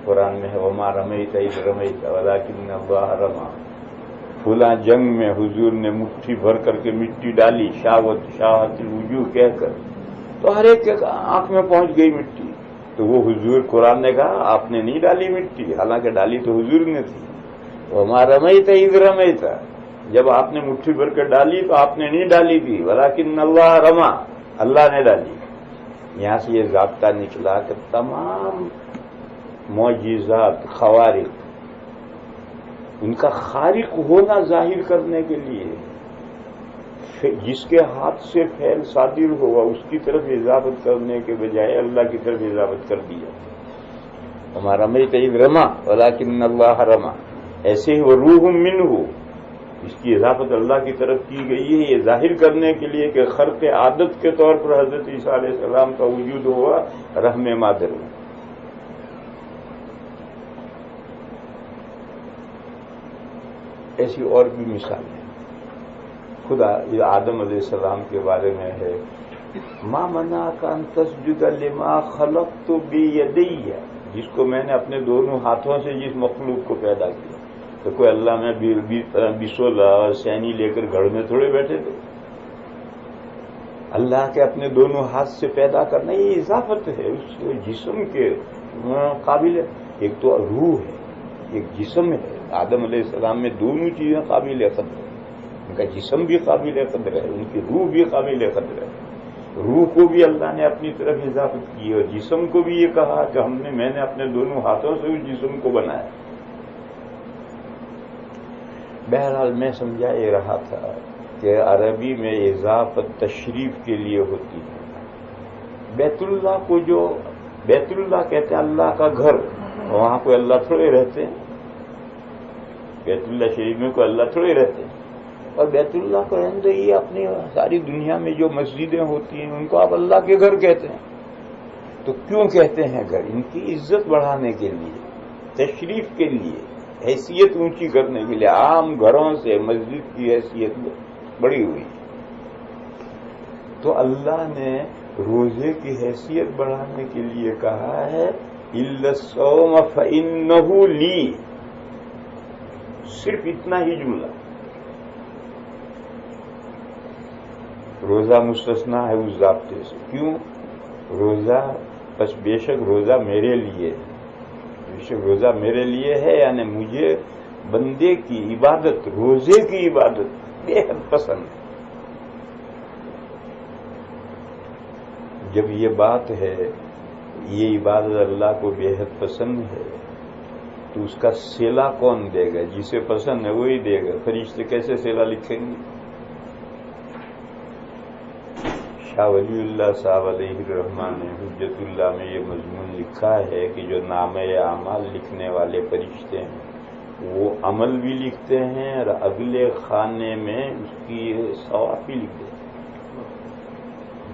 قرآن میں ہے وما رمیت اذ رمیت ولکن اللہ رمی، فلاں جنگ میں حضور نے مٹھی بھر کر کے مٹی ڈالی، شاہت الوجوہ کہہ کر، تو ہر ایک کے آنکھ میں پہنچ گئی مٹی، تو وہ حضور، قرآن نے کہا آپ نے نہیں ڈالی مٹی، حالانکہ ڈالی تو حضور نے تھی۔ وما رمیت اذ رمیت، جب آپ نے مٹھی بھر کر ڈالی تو آپ نے نہیں ڈالی تھی، ولکن اللہ رمی، اللہ نے ڈالی۔ یہاں سے یہ ضابطہ نکلا کہ تمام معجزات، خوارق، ان کا خارق ہونا ظاہر کرنے کے لیے جس کے ہاتھ سے فعل صادر ہوا اس کی طرف اضافت کرنے کے بجائے اللہ کی طرف اضافت کر دیا۔ ہمارا رمیت اذ رمی ولکن اللہ رمی، ایسے ہی وہ روح منہ، اس کی اضافت اللہ کی طرف کی گئی ہے، یہ ظاہر کرنے کے لیے کہ خرق عادت کے طور پر حضرت عیسیٰ علیہ السلام کا وجود ہوا رحم مادر میں۔ ایسی اور بھی مثالیں خدا یہ آدم علیہ السلام کے بارے میں ہے، ما منعک ان تسجد لما خلقت بیدی، جس کو میں نے اپنے دونوں ہاتھوں سے جس مخلوق کو پیدا کیا۔ تو کوئی اللہ میں بسولہ اور سینی لے کر گھر میں تھوڑے بیٹھے تھے، اللہ کے اپنے دونوں ہاتھ سے پیدا کرنا یہ اضافت ہے اس جسم کے قابل. ایک تو روح ہے، ایک جسم ہے. آدم علیہ السلام میں دونوں چیزیں قابل قدر ہے. ان کا جسم بھی قابل قدر ہے، ان کی روح بھی قابل قدر ہے. روح کو بھی اللہ نے اپنی طرف اضافت کی اور جسم کو بھی یہ کہا کہ میں نے اپنے دونوں ہاتھوں سے اس جسم کو بنایا. بہرحال میں سمجھا یہ رہا تھا کہ عربی میں اضافت تشریف کے لیے ہوتی ہے. بیت اللہ کو جو بیت اللہ کہتے ہیں اللہ کا گھر، وہاں کوئی اللہ تھوڑے رہتے ہیں. بیت اللہ شریف میں کوئی اللہ تھوڑے رہتے ہیں. اور بیت اللہ کو رہنے یہ اپنی ساری دنیا میں جو مسجدیں ہوتی ہیں ان کو آپ اللہ کے گھر کہتے ہیں. تو کیوں کہتے ہیں گھر؟ ان کی عزت بڑھانے کے لیے، تشریف کے لیے، حیثیت اونچی کرنے کے لیے. عام گھروں سے مسجد کی حیثیت بڑی ہوئی. تو اللہ نے روزے کی حیثیت بڑھانے کے لیے کہا ہے اِلَّا الصَّوْمَ فَإِنَّهُ لِي. صرف اتنا ہی جملہ. روزہ مستثنا ہے اس ضابطے سے. کیوں؟ روزہ بس بے شک روزہ میرے لیے ہے. بے شک روزہ میرے لیے ہے، یعنی مجھے بندے کی عبادت، روزے کی عبادت بے حد پسند ہے. جب یہ بات ہے، یہ عبادت اللہ کو بے حد پسند ہے، تو اس کا صلہ کون دے گا؟ جسے پسند ہے وہی دے گا. فرشتے کیسے صلہ لکھیں گے؟ شاہ ولی اللہ صاحب علیہ الرحمن نے حجت اللہ میں یہ مضمون لکھا ہے کہ جو نامہ اعمال لکھنے والے فرشتے ہیں وہ عمل بھی لکھتے ہیں اور اگلے خانے میں اس کی ثواب بھی لکھ دیتے ہیں.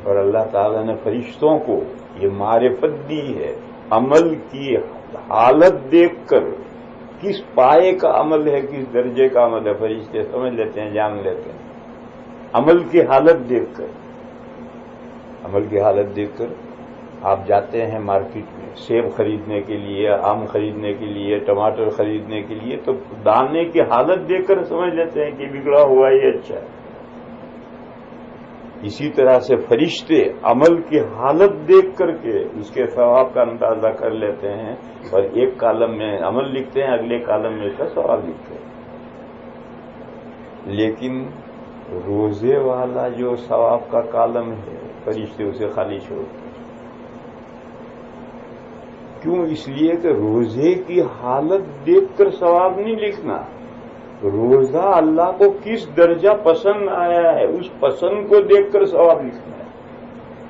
اور اللہ تعالیٰ نے فرشتوں کو یہ معرفت دی ہے عمل کی حالت دیکھ کر. کس پائے کا عمل ہے، کس درجے کا عمل ہے، فرشتے سمجھ لیتے ہیں، جان لیتے ہیں. عمل کی حالت دیکھ کر، عمل کی حالت دیکھ کر آپ جاتے ہیں مارکیٹ میں سیب خریدنے کے لیے، آم خریدنے کے لیے، ٹماٹر خریدنے کے لیے، تو دانے کی حالت دیکھ کر سمجھ لیتے ہیں کہ بگڑا ہوا یہ اچھا ہے. اسی طرح سے فرشتے عمل کی حالت دیکھ کر کے اس کے ثواب کا اندازہ کر لیتے ہیں اور ایک کالم میں عمل لکھتے ہیں، اگلے کالم میں اس کا ثواب لکھتے ہیں. لیکن روزے والا جو ثواب کا کالم ہے فرشتے اسے خالی چھوڑتے ہیں. کیوں؟ اس لیے کہ روزے کی حالت دیکھ کر ثواب نہیں لکھنا. روزہ اللہ کو کس درجہ پسند آیا ہے اس پسند کو دیکھ کر ثواب لکھنا ہے.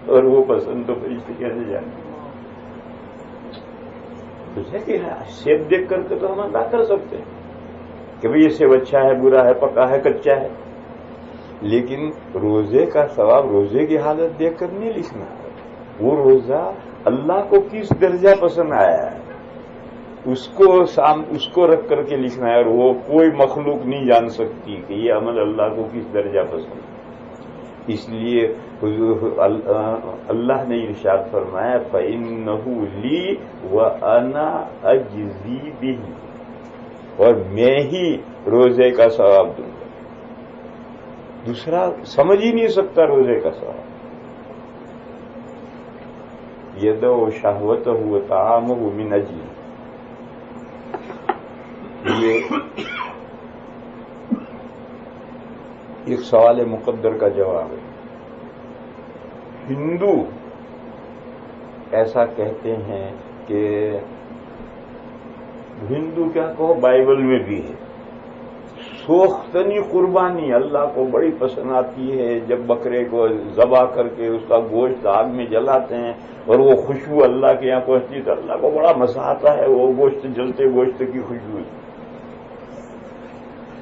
اور وہ پسند تو فرشتے کیسے جانتے ہیں؟ کہ سیب دیکھ کر کے تو ہم ادا کر سکتے ہیں کہ بھئی یہ سیب اچھا ہے، برا ہے، پکا ہے، کچا ہے. لیکن روزے کا ثواب روزے کی حالت دیکھ کر نہیں لکھنا. وہ روزہ اللہ کو کس درجہ پسند آیا ہے اس کو رکھ کر کے لکھنا ہے. اور وہ کوئی مخلوق نہیں جان سکتی کہ یہ عمل اللہ کو کس درجہ پسند ہے. اس لیے اللہ نے ارشاد فرمایا فَإِنَّهُ لِي وَأَنَا أَجْزِي بِهِ، اور میں ہی روزے کا ثواب دوں گا. دوسرا سمجھ ہی نہیں سکتا روزے کا ثواب. يَدْعُ شَهْوَتَهُ وَطَعَامَهُ مِنْ أَجْلِهِ. یہ ایک سوال مقدر کا جواب ہے. ہندو ایسا کہتے ہیں کہ ہندو کیا کہو بائبل میں بھی ہے سوختنی قربانی اللہ کو بڑی پسند آتی ہے. جب بکرے کو ذبح کر کے اس کا گوشت آگ میں جلاتے ہیں اور وہ خوشبو اللہ کے یہاں پہنچتی تو اللہ کو بڑا مزہ آتا ہے وہ گوشت جلتے گوشت کی خوشبو.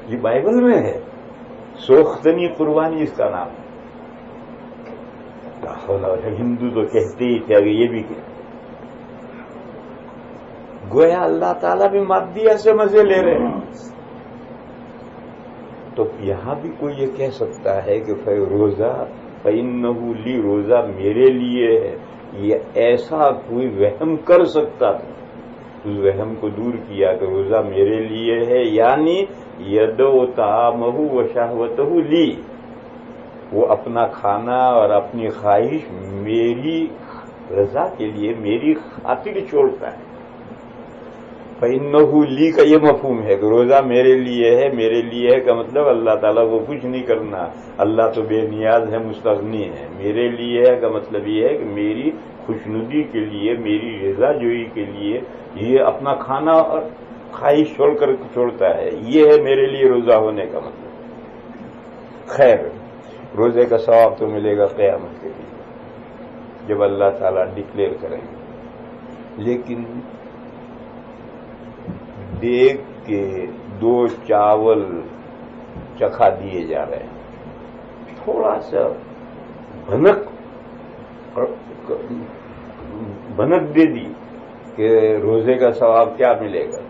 یہ بائبل میں ہے سوختنی قربانی اس کا نام ہے. ہندو تو کہتے ہی تھے، یہ بھی کہتے گویا اللہ تعالیٰ بھی مادیہ سے مزے لے رہے ہیں. تو یہاں بھی کوئی یہ کہہ سکتا ہے کہ روزہ فَإِنَّهُ لِي، روزہ میرے لیے ہے. یہ ایسا کوئی وہم کر سکتا تھا، اس وہم کو دور کیا کہ روزہ میرے لیے ہے، یعنی يَدْعُ طَعَامَهُ وَشَهْوَتَهُ لِي. وہ اپنا کھانا اور اپنی خواہش میری رضا کے لیے میری خاطر چھوڑتا ہے. فَإِنَّهُ لی کا یہ مفہوم ہے کہ روزہ میرے لیے ہے کا مطلب اللہ تعالیٰ کو کچھ نہیں کرنا. اللہ تو بے نیاز ہے، مستغنی ہے. میرے لیے ہے کا مطلب یہ ہے کہ میری خوشنودی کے لیے، میری رضا جوئی کے لیے یہ اپنا کھانا اور خواہش چھوڑتا ہے. یہ ہے میرے لیے روزہ ہونے کا مطلب. خیر، روزے کا ثواب تو ملے گا قیامت کے لیے جب اللہ تعالیٰ ڈکلیئر کریں گے. لیکن دیکھ کے 2 چاول چکھا دیے جا رہے ہیں، تھوڑا سا بھنک دے دی کہ روزے کا ثواب کیا ملے گا.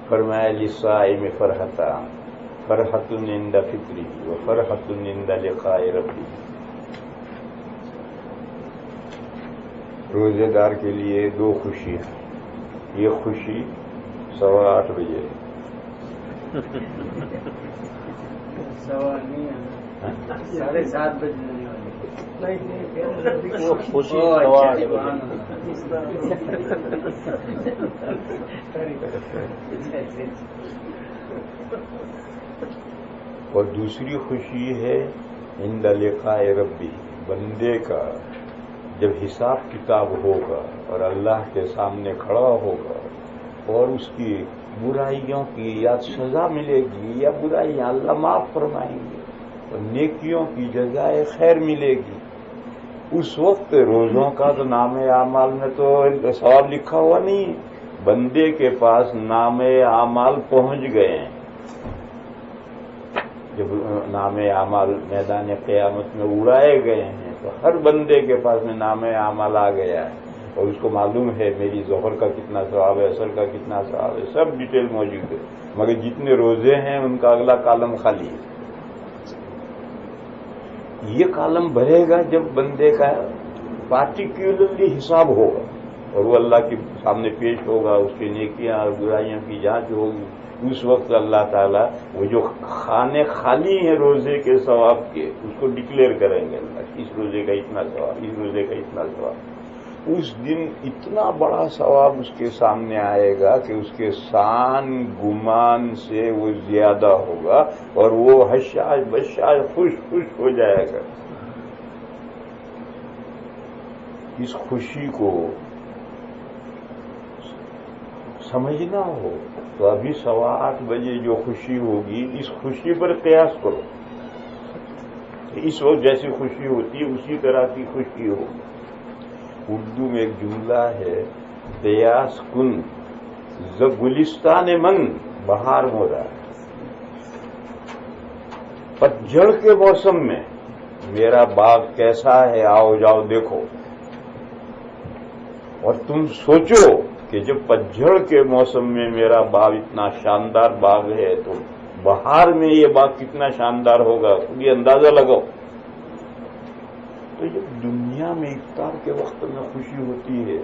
فرمایا للصائم فرحتان، فرحۃ عند فطرہ و فرحۃ عند لقاء ربہ. روزے دار کے لیے 2 خوشیاں. یہ خوشی 8:15 بجے 7:30 بجے خوشی اور دوسری خوشی ہے عند لقاء ربی، بندے کا جب حساب کتاب ہوگا اور اللہ کے سامنے کھڑا ہوگا اور اس کی برائیوں کی یا سزا ملے گی یا برائیاں اللہ معاف فرمائیں گے اور نیکیوں کی جزائے خیر ملے گی. اس وقت روزوں کا تو نام اعمال میں تو ثواب لکھا ہوا نہیں، بندے کے پاس نام اعمال پہنچ گئے ہیں. جب نام اعمال میدان قیامت میں اڑائے گئے ہیں تو ہر بندے کے پاس میں نام اعمال آ گیا ہے اور اس کو معلوم ہے میری ظہر کا کتنا ثواب ہے، عصر کا کتنا ثواب ہے، سب ڈیٹیل موجود ہے. مگر جتنے روزے ہیں ان کا اگلا کالم خالی ہے. یہ کالم بھرے گا جب بندے کا پارٹیکولرلی حساب ہوگا اور وہ اللہ کے سامنے پیش ہوگا، اس کی نیکیاں اور برائیوں کی جانچ ہوگی. اس وقت اللہ تعالیٰ وہ جو خانے خالی ہیں روزے کے ثواب کے اس کو ڈکلیئر کریں گے. اللہ اس روزے کا اتنا ثواب، اس روزے کا اتنا ثواب. اس دن اتنا بڑا ثواب اس کے سامنے آئے گا کہ اس کے شان گمان سے وہ زیادہ ہوگا اور وہ حشاش بشاش خوش ہو جائے گا. اس خوشی کو سمجھنا ہو تو ابھی 8:15 بجے جو خوشی ہوگی اس خوشی پر قیاس کرو. اس وقت جیسی خوشی ہوتی ہے اسی طرح کی خوشی ہوگی. اردو میں ایک جملہ ہے، قیاس کن ز گلستان من بہار ہو رہا ہے. پتجھڑ کے موسم میں میرا باغ کیسا ہے، آؤ جاؤ دیکھو. اور تم سوچو کہ جب پتجھڑ کے موسم میں میرا باغ اتنا شاندار باغ ہے تو بہار میں یہ باغ کتنا شاندار ہوگا، یہ اندازہ لگاؤ. تو جب دنیا میں افطار کے وقت میں خوشی ہوتی ہے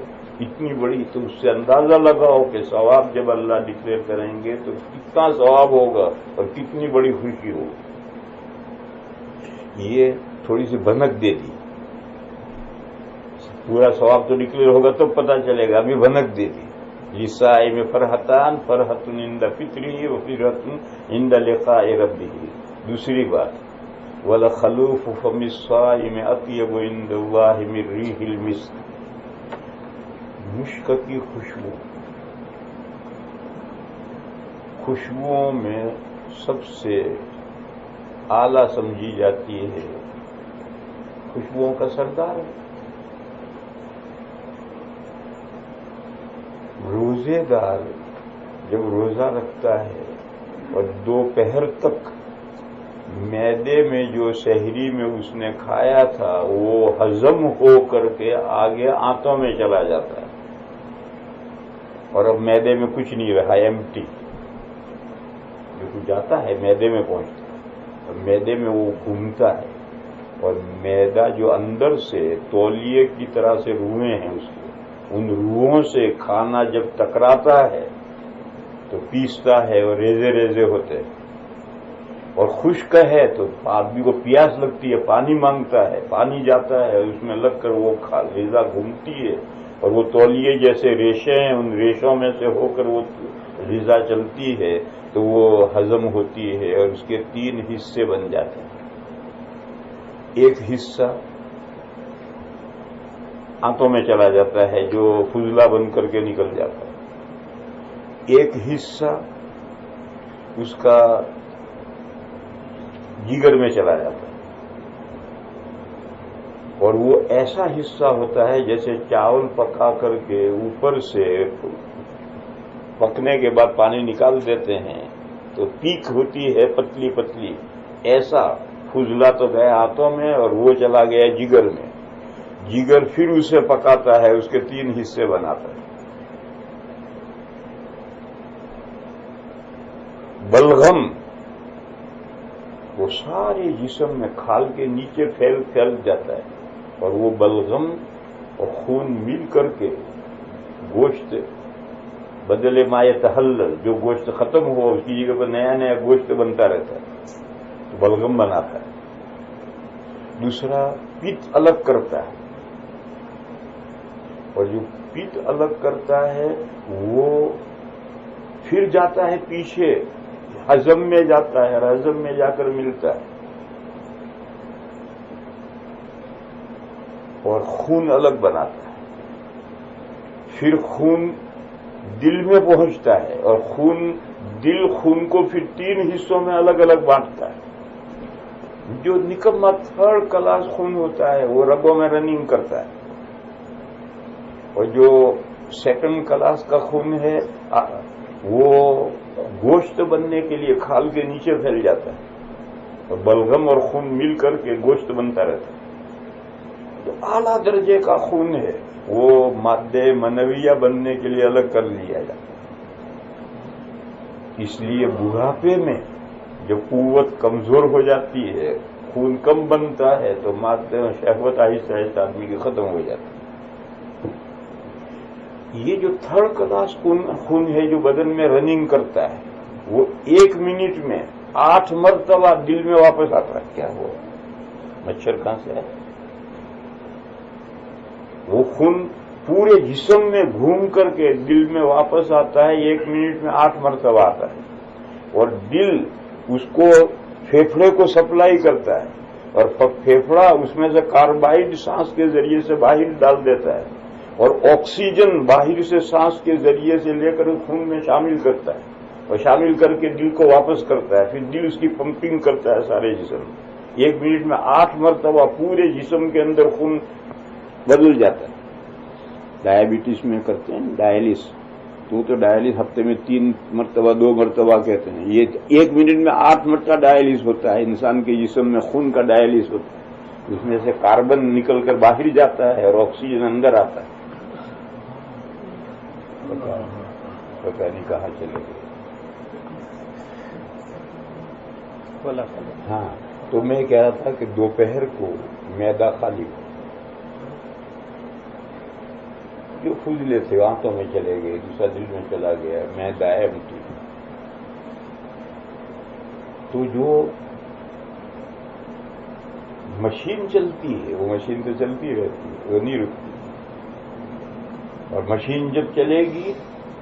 اتنی بڑی، تو اس سے اندازہ لگاؤ کہ ثواب جب اللہ ڈکلیئر کریں گے تو کتنا ثواب ہوگا اور کتنی بڑی خوشی ہوگی. یہ تھوڑی سی بھنک دے دی. پورا ثواب تو ڈکلیئر ہوگا تو پتہ چلے گا، ابھی بھنک دے دی. للصائم فرحتان، فرحۃ عند فطرہ و فرحۃ عند لقاء ربہ. دوسری بات، وَلَخَلُوفُ فَمِ الصَّائِمِ أَطْيَبُ عِندَ اللَّهِ مِن رِيحِ الْمِسْكِ. مشک کی خوشبوؤں میں سب سے اعلیٰ سمجھی جاتی ہے، خوشبوؤں کا سردار ہے. روزے دار جب روزہ رکھتا ہے اور دوپہر تک معدے میں جو سحری میں اس نے کھایا تھا وہ ہضم ہو کر کے آگے آنتوں میں چلا جاتا ہے اور اب معدے میں کچھ نہیں رہا، ایمٹی. جو کچھ جاتا ہے معدے میں پہنچتا ہے اور معدے میں وہ گھومتا ہے اور معدہ جو اندر سے تولیے کی طرح سے روحیں ہیں اس کی، ان روحوں سے کھانا جب ٹکراتا ہے تو پیستا ہے اور ریزے ریزے ہوتے ہیں اور خشک ہے تو آدمی کو پیاس لگتی ہے، پانی مانگتا ہے، پانی جاتا ہے اس میں لگ کر وہ غذا گھومتی ہے، اور وہ تولیے جیسے ریشے ہیں ان ریشوں میں سے ہو کر وہ غذا چلتی ہے تو وہ ہضم ہوتی ہے اور اس کے 3 حصے بن جاتے ہیں۔ ایک حصہ آنتوں میں چلا جاتا ہے جو فضلہ بن کر کے نکل جاتا ہے، ایک حصہ اس کا جگر میں چلا جاتا ہے، اور وہ ایسا حصہ ہوتا ہے جیسے چاول پکا کر کے اوپر سے پکنے کے بعد پانی نکال دیتے ہیں تو پیک ہوتی ہے پتلی پتلی، ایسا فضلہ تو گیا ہاتھوں میں اور وہ چلا گیا جگر میں، جگر پھر اسے پکاتا ہے، اس کے 3 حصے بناتا ہے۔ بلغم وہ سارے جسم میں کھال کے نیچے پھیل جاتا ہے، اور وہ بلغم اور خون مل کر کے گوشت بدلے ما یتحلل، جو گوشت ختم ہوا اس کی جگہ پر نیا نیا گوشت بنتا رہتا ہے تو بلغم بناتا ہے۔ دوسرا پت الگ کرتا ہے، اور جو پت الگ کرتا ہے وہ پھر جاتا ہے پیچھے ہضم میں جاتا ہے، اور ہضم میں جا کر ملتا ہے، اور خون الگ بناتا ہے، پھر خون دل میں پہنچتا ہے، اور دل خون کو پھر 3 حصوں میں الگ الگ بانٹتا ہے۔ جو نکما 3rd کلاس خون ہوتا ہے وہ رگوں میں رننگ کرتا ہے، اور جو 2nd کلاس کا خون ہے وہ گوشت بننے کے لیے کھال کے نیچے پھیل جاتا ہے، اور بلغم اور خون مل کر کے گوشت بنتا رہتا ہے۔ جو اعلیٰ درجے کا خون ہے وہ مادے منویہ بننے کے لیے الگ کر لیا جاتا ہے۔ اس لیے بڑھاپے میں جب قوت کمزور ہو جاتی ہے، خون کم بنتا ہے تو مادے میں شہوت آہستہ آہستہ آدمی کی ختم ہو جاتی ہے۔ یہ جو 3rd کلاس خون ہے جو بدن میں رننگ کرتا ہے وہ 1 منٹ میں 8 مرتبہ دل میں واپس آتا ہے۔ کیا ہوا؟ مچھر کہاں سے ہے؟ وہ خون پورے جسم میں گھوم کر کے دل میں واپس آتا ہے، 1 منٹ میں 8 مرتبہ آتا ہے، اور دل اس کو پھیپھڑے کو سپلائی کرتا ہے، اور پھیپھڑا اس میں سے کاربائڈ سانس کے ذریعے سے باہر ڈال دیتا ہے، اور آکسیجن باہر سے سانس کے ذریعے سے لے کر خون میں شامل کرتا ہے، اور شامل کر کے دل کو واپس کرتا ہے، پھر دل اس کی پمپنگ کرتا ہے سارے جسم میں۔ 1 منٹ میں 8 مرتبہ پورے جسم کے اندر خون بدل جاتا ہے۔ ڈائبٹیز میں کرتے ہیں ڈائلس، تو ڈائلس ہفتے میں 3 مرتبہ 2 مرتبہ کہتے ہیں، یہ 1 منٹ میں 8 مرتبہ ڈائلس ہوتا ہے۔ انسان کے جسم میں خون کا ڈائلس ہوتا ہے، اس میں سے کاربن نکل کر باہر جاتا ہے اور آکسیجن اندر آتا ہے۔ پتہ نہیں کہاں چلے گئے۔ ہاں، تو میں کہہ رہا تھا کہ دوپہر کو معدہ خالی ہو، جو فضلے تھے آنتوں میں چلے گئے، دوسرا دل میں چلا گیا، معدہ ایمٹی۔ تو جو مشین چلتی ہے وہ مشین تو چلتی رہتی ہے، وہ نہیں رکتی، اور مشین جب چلے گی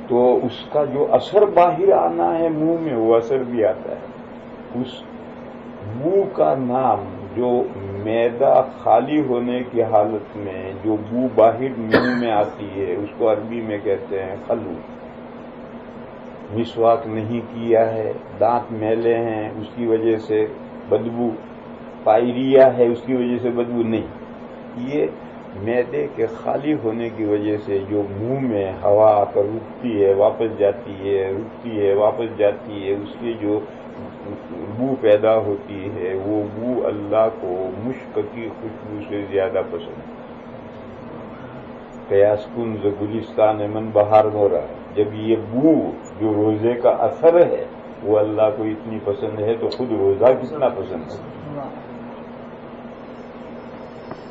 تو اس کا جو اثر باہر آنا ہے منہ میں وہ اثر بھی آتا ہے۔ اس بو کا نام جو معدہ خالی ہونے کی حالت میں جو بو باہر منہ میں آتی ہے اس کو عربی میں کہتے ہیں خلو۔ مسواک نہیں کیا ہے، دانت میلے ہیں اس کی وجہ سے بدبو، پائریا ہے اس کی وجہ سے بدبو نہیں، یہ معدے کے خالی ہونے کی وجہ سے جو منہ میں ہوا آ کر رکتی ہے واپس جاتی ہے، رکتی ہے واپس جاتی ہے، اس کی جو بو پیدا ہوتی ہے وہ بو اللہ کو مشک کی خوشبو سے زیادہ پسند ہے۔ قیاس کن ز گلستان من بہار مورا، جب یہ بو جو روزے کا اثر ہے وہ اللہ کو اتنی پسند ہے تو خود روزہ کتنا پسند ہے۔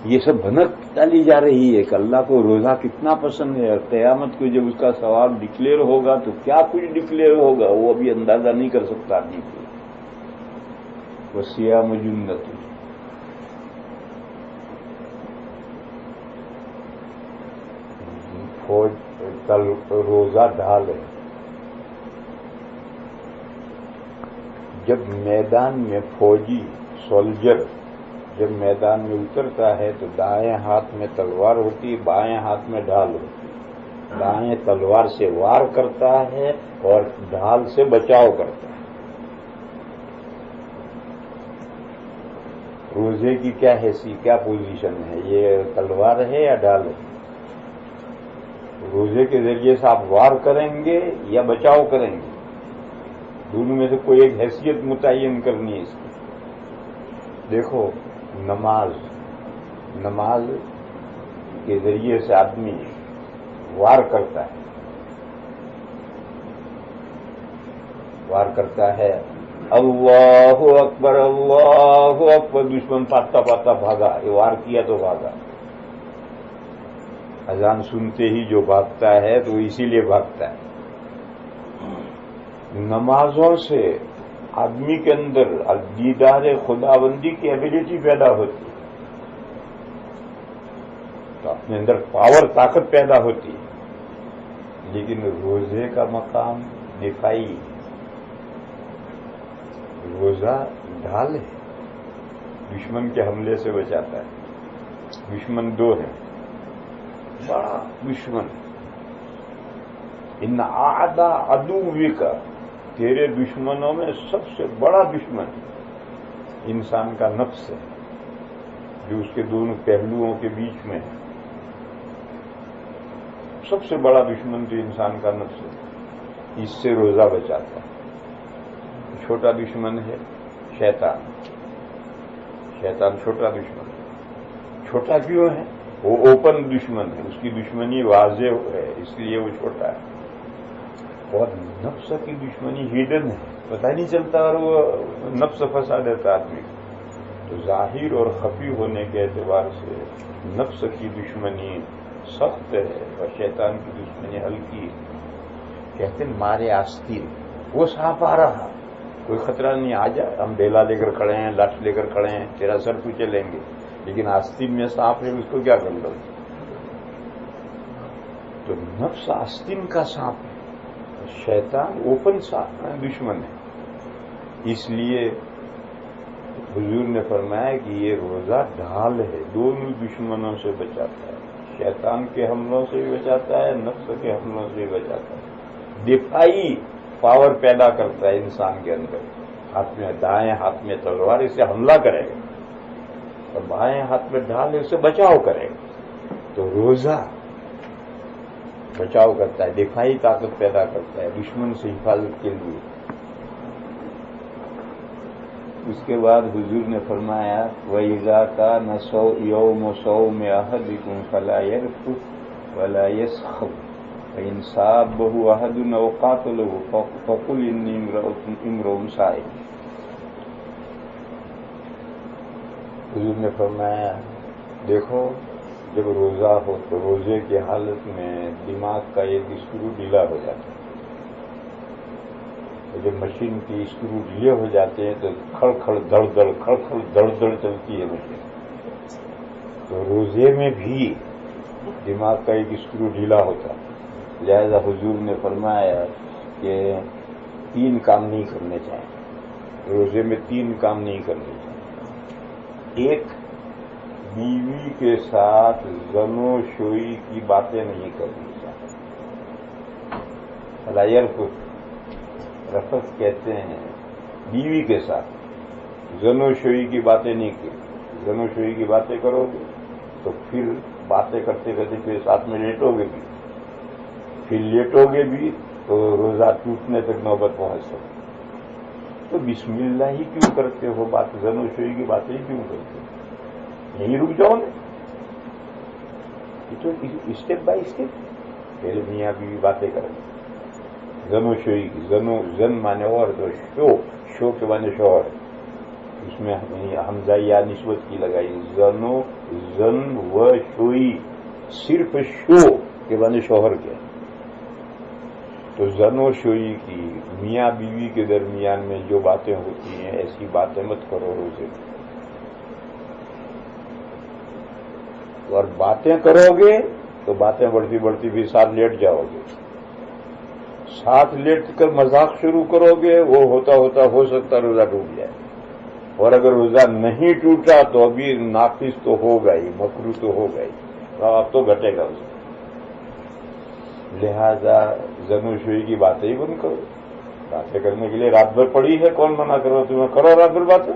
یہ سب بھنک ڈالی جا رہی ہے کہ اللہ کو روزہ کتنا پسند ہے، اور قیامت کو جب اس کا ثواب ڈکلیئر ہوگا تو کیا کچھ ڈکلیئر ہوگا وہ ابھی اندازہ نہیں کر سکتا آدمی کو۔ وصیام جنت، روزہ ڈھال ہے. جب میدان میں فوجی سولجر جب میدان میں اترتا ہے تو دائیں ہاتھ میں تلوار ہوتی ہے، بائیں ہاتھ میں ڈھال ہوتی ہے. دائیں تلوار سے وار کرتا ہے اور ڈھال سے بچاؤ کرتا ہے. روزے کی کیا حیثیت، کیا پوزیشن ہے؟ یہ تلوار ہے یا ڈھال ہے؟ روزے کے ذریعے سے آپ وار کریں گے یا بچاؤ کریں گے؟ دونوں میں سے کوئی ایک حیثیت متعین کرنی ہے اس کی. دیکھو نماز کے ذریعے سے آدمی وار کرتا ہے. اللہ اکبر اللہ اکبر، دشمن پاتا پاتا بھاگا، یہ وار کیا تو بھاگا. اذان سنتے ہی جو بھاگتا ہے تو اسی لیے بھاگتا ہے. نمازوں سے آدمی کے اندر دیدار خداوندی کی ایبلٹی پیدا ہوتی ہے، تو اپنے اندر پاور، طاقت پیدا ہوتی ہے. لیکن روزے کا مقام دفاعی. روزہ ڈھال ہے، دشمن کے حملے سے بچاتا ہے. دشمن دو ہیں. بڑا دشمن، ان اعداء عدوک، تیرے دشمنوں میں سب سے بڑا دشمن انسان کا نفس ہے، جو اس کے دونوں پہلوؤں کے بیچ میں ہے. سب سے بڑا دشمن جو انسان کا نفس ہے، اس سے روزہ بچاتا ہے. چھوٹا دشمن ہے شیطان. شیطان چھوٹا دشمن ہے. چھوٹا کیوں ہے؟ وہ اوپن دشمن ہے، اس کی دشمنی واضح ہے، اس لیے وہ چھوٹا ہے. اور نفس کی دشمنی ہیڈن ہے، پتہ نہیں چلتا، اور وہ نفس پھنسا دیتا آدمی. تو ظاہر اور خفی ہونے کے اعتبار سے نفس کی دشمنی سخت ہے اور شیطان کی دشمنی ہلکی. کہتے ہیں مارے آستین، وہ سانپ آ رہا، کوئی خطرہ نہیں، آ جا، ہم بیلا لے کر کھڑے ہیں، لاٹھ لے کر کھڑے ہیں، تیرا سر پوچھے لیں گے. لیکن آستین میں سانپ ہے، اس کو کیا کر لو؟ تو نفس آستین کا سانپ ہے، شیطان اوپن دشمن ہے. اس لیے حضور نے فرمایا کہ یہ روزہ ڈھال ہے، دونوں دشمنوں سے بچاتا ہے. شیطان کے حملوں سے بھی بچاتا ہے، نفس کے حملوں سے بھی بچاتا ہے. دفاعی پاور پیدا کرتا ہے انسان کے اندر. ہاتھ میں دائیں ہاتھ میں تلوار، اسے حملہ کرے گا، اور بائیں ہاتھ میں ڈھال اسے بچاؤ کرے گا. تو روزہ بچاؤ کرتا ہے، دفاعی طاقت پیدا کرتا ہے دشمن سے حفاظت کے لیے. اس کے بعد حضور نے فرمایا وَإِذَا كَانَ يَوْمُ صَوْمِ أَحَدِكُمْ فَلَا يَرْفُثْ وَلَا يَسْخَبْ فَإِنْ صَابَهُ أَحَدٌ أَوْ قَاتَلَهُ فَقُلْ إِنِّي امْرُؤٌ صَائِمٌ. حضور نے فرمایا دیکھو، جب روزہ ہو تو روزے کی حالت میں دماغ کا ایک اسکرو ڈھیلا ہو جاتا ہے. جب مشین کی اسکرو ڈھیلے ہو جاتے ہیں تو کھڑ کھڑ دڑ دڑ کھڑ کھڑ دڑ دڑ چلتی ہے مشین. تو روزے میں بھی دماغ کا ایک اسکرو ڈھیلا ہوتا ہے. لہذا حضور نے فرمایا کہ 3 کام نہیں کرنے چاہیے روزے میں. 3 کام نہیں کرنے چاہیے. ایک، بیوی کے ساتھ زن و شوئی کی باتیں نہیں کرنی چاہیے. فلا یرفث، رفث کہتے ہیں بیوی کے ساتھ زن و شوئی کی باتیں نہیں کی. زن و شوئی کی باتیں کرو گے تو پھر باتیں کرتے کرتے پھر ساتھ میں لیٹو گے بھی، پھر لیٹو گے بھی تو روزہ ٹوٹنے تک نوبت پہنچ سکتی. تو بسم اللہ ہی کیوں کرتے ہو؟ بات زن و شوئی کی باتیں ہی کیوں کرتے ہو؟ یہیں رک جاؤ نا. تو اسٹیپ بائی اسٹیپ پہلے میاں بیوی باتیں کریں. زن و شوئی کی، زن مانے اور تو شو کے مانے شوہر، اس میں حمزہ یا نسبت کی لگائی. زن و شوئی صرف شو کے مانے شوہر کے. تو زن و شوئی کی میاں بیوی کے درمیان میں جو باتیں ہوتی ہیں ایسی باتیں مت کرو روزے میں. اور باتیں کرو گے تو باتیں بڑھتی بڑھتی بھی ساتھ لیٹ جاؤ گے. ساتھ لیٹ کر مذاق شروع کرو گے وہ ہوتا ہوتا ہو سکتا روزہ ٹوٹ جائے. اور اگر روزہ نہیں ٹوٹا تو ابھی ناقص تو ہوگا ہی, مکروہ تو ہوگا ہی, اب تو گھٹے گا اس میں. لہذا زن و شوئی کی باتیں ہی بند کرو. باتیں کرنے کے لیے رات بھر پڑی ہے, کون منع کرو تمہیں, کرو رات بھر باتیں.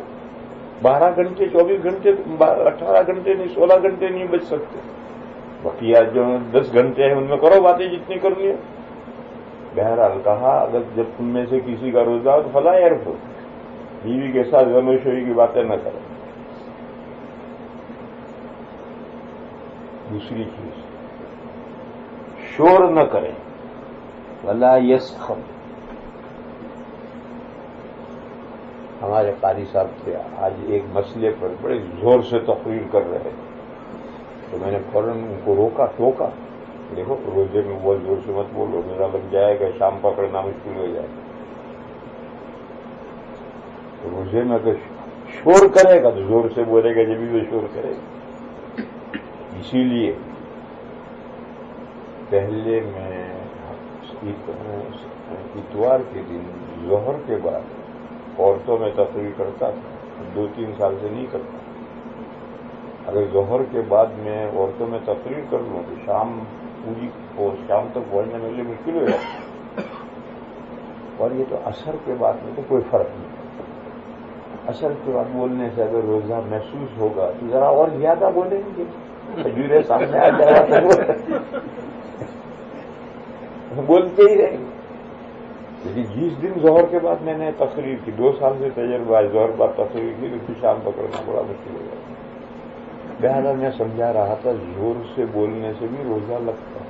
12 گھنٹے 24 گھنٹے 18 گھنٹے نہیں 16 گھنٹے نہیں بچ سکتے. بقیہ جو 10 گھنٹے ہیں ان میں کرو باتیں جتنی کرنی ہے. بہرحال کہا اگر جب تم میں سے کسی کا روزہ ہو تو فلا یرفث, بیوی کے ساتھ زن و شوئی کی باتیں نہ کریں. دوسری چیز شور نہ کریں. ولا یسخر. ہمارے قاری صاحب تھے آج ایک مسئلے پر بڑے زور سے تقریر کر رہے تھے, تو میں نے فوراً ان کو روکا ٹوکا, دیکھو روزے میں بہت زور سے مت بولو, میرا لگ جائے گا, شام پکڑنا مشکل ہو جائے گا. روزے میں اگر شور کرے گا تو زور سے بولے گا جب بھی وہ شور کرے گا. اسی لیے پہلے میں اتوار کے دن ظہر کے بعد عورتوں میں تقریر کرتا تھا, 2-3 سال سے نہیں کرتا. اگر ظہر کے بعد میں عورتوں میں تقریر کر لوں تو شام تک پہنچنے میں لیے مشکل ہو جائے. اور یہ تو عصر کے بعد میں تو کوئی فرق نہیں. عصر کے بعد بولنے سے اگر روزہ محسوس ہوگا تو ذرا اور زیادہ بولیں گے, کھجورے سامنے آ جائے تو بولتے ہی رہیں گے. لیکن جس دن ظہر کے بعد میں نے تقریر کی, 2 سال سے تجربہ ہے, ظہر بعد تقریر کی, تو پھر شام پکڑنا بڑا مشکل ہو جاتا. بہرحال میں سمجھا رہا تھا زور سے بولنے سے بھی روزہ لگتا ہے.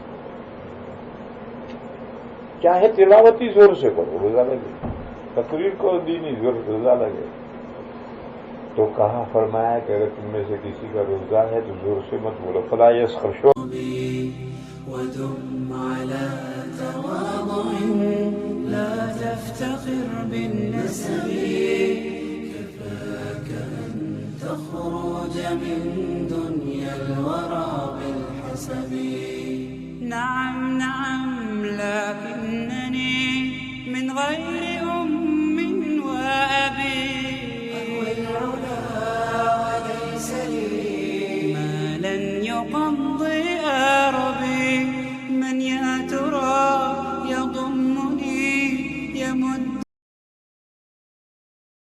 چاہے تلاوتی زور سے کرو روزہ لگے, تقریر کو دینی زور روزہ لگے. تو کہا فرمایا کہ اگر تم میں سے کسی کا روزہ ہے تو زور سے مت بولو. فلا یسخر. ودم على تواضع لا تفتخر بالنسب كفاك أن تخرج من دنيا الورى بالحسب. نعم نعم لكنني من غير أم وأبي أهوي العلا وليس لي ما لن يقضي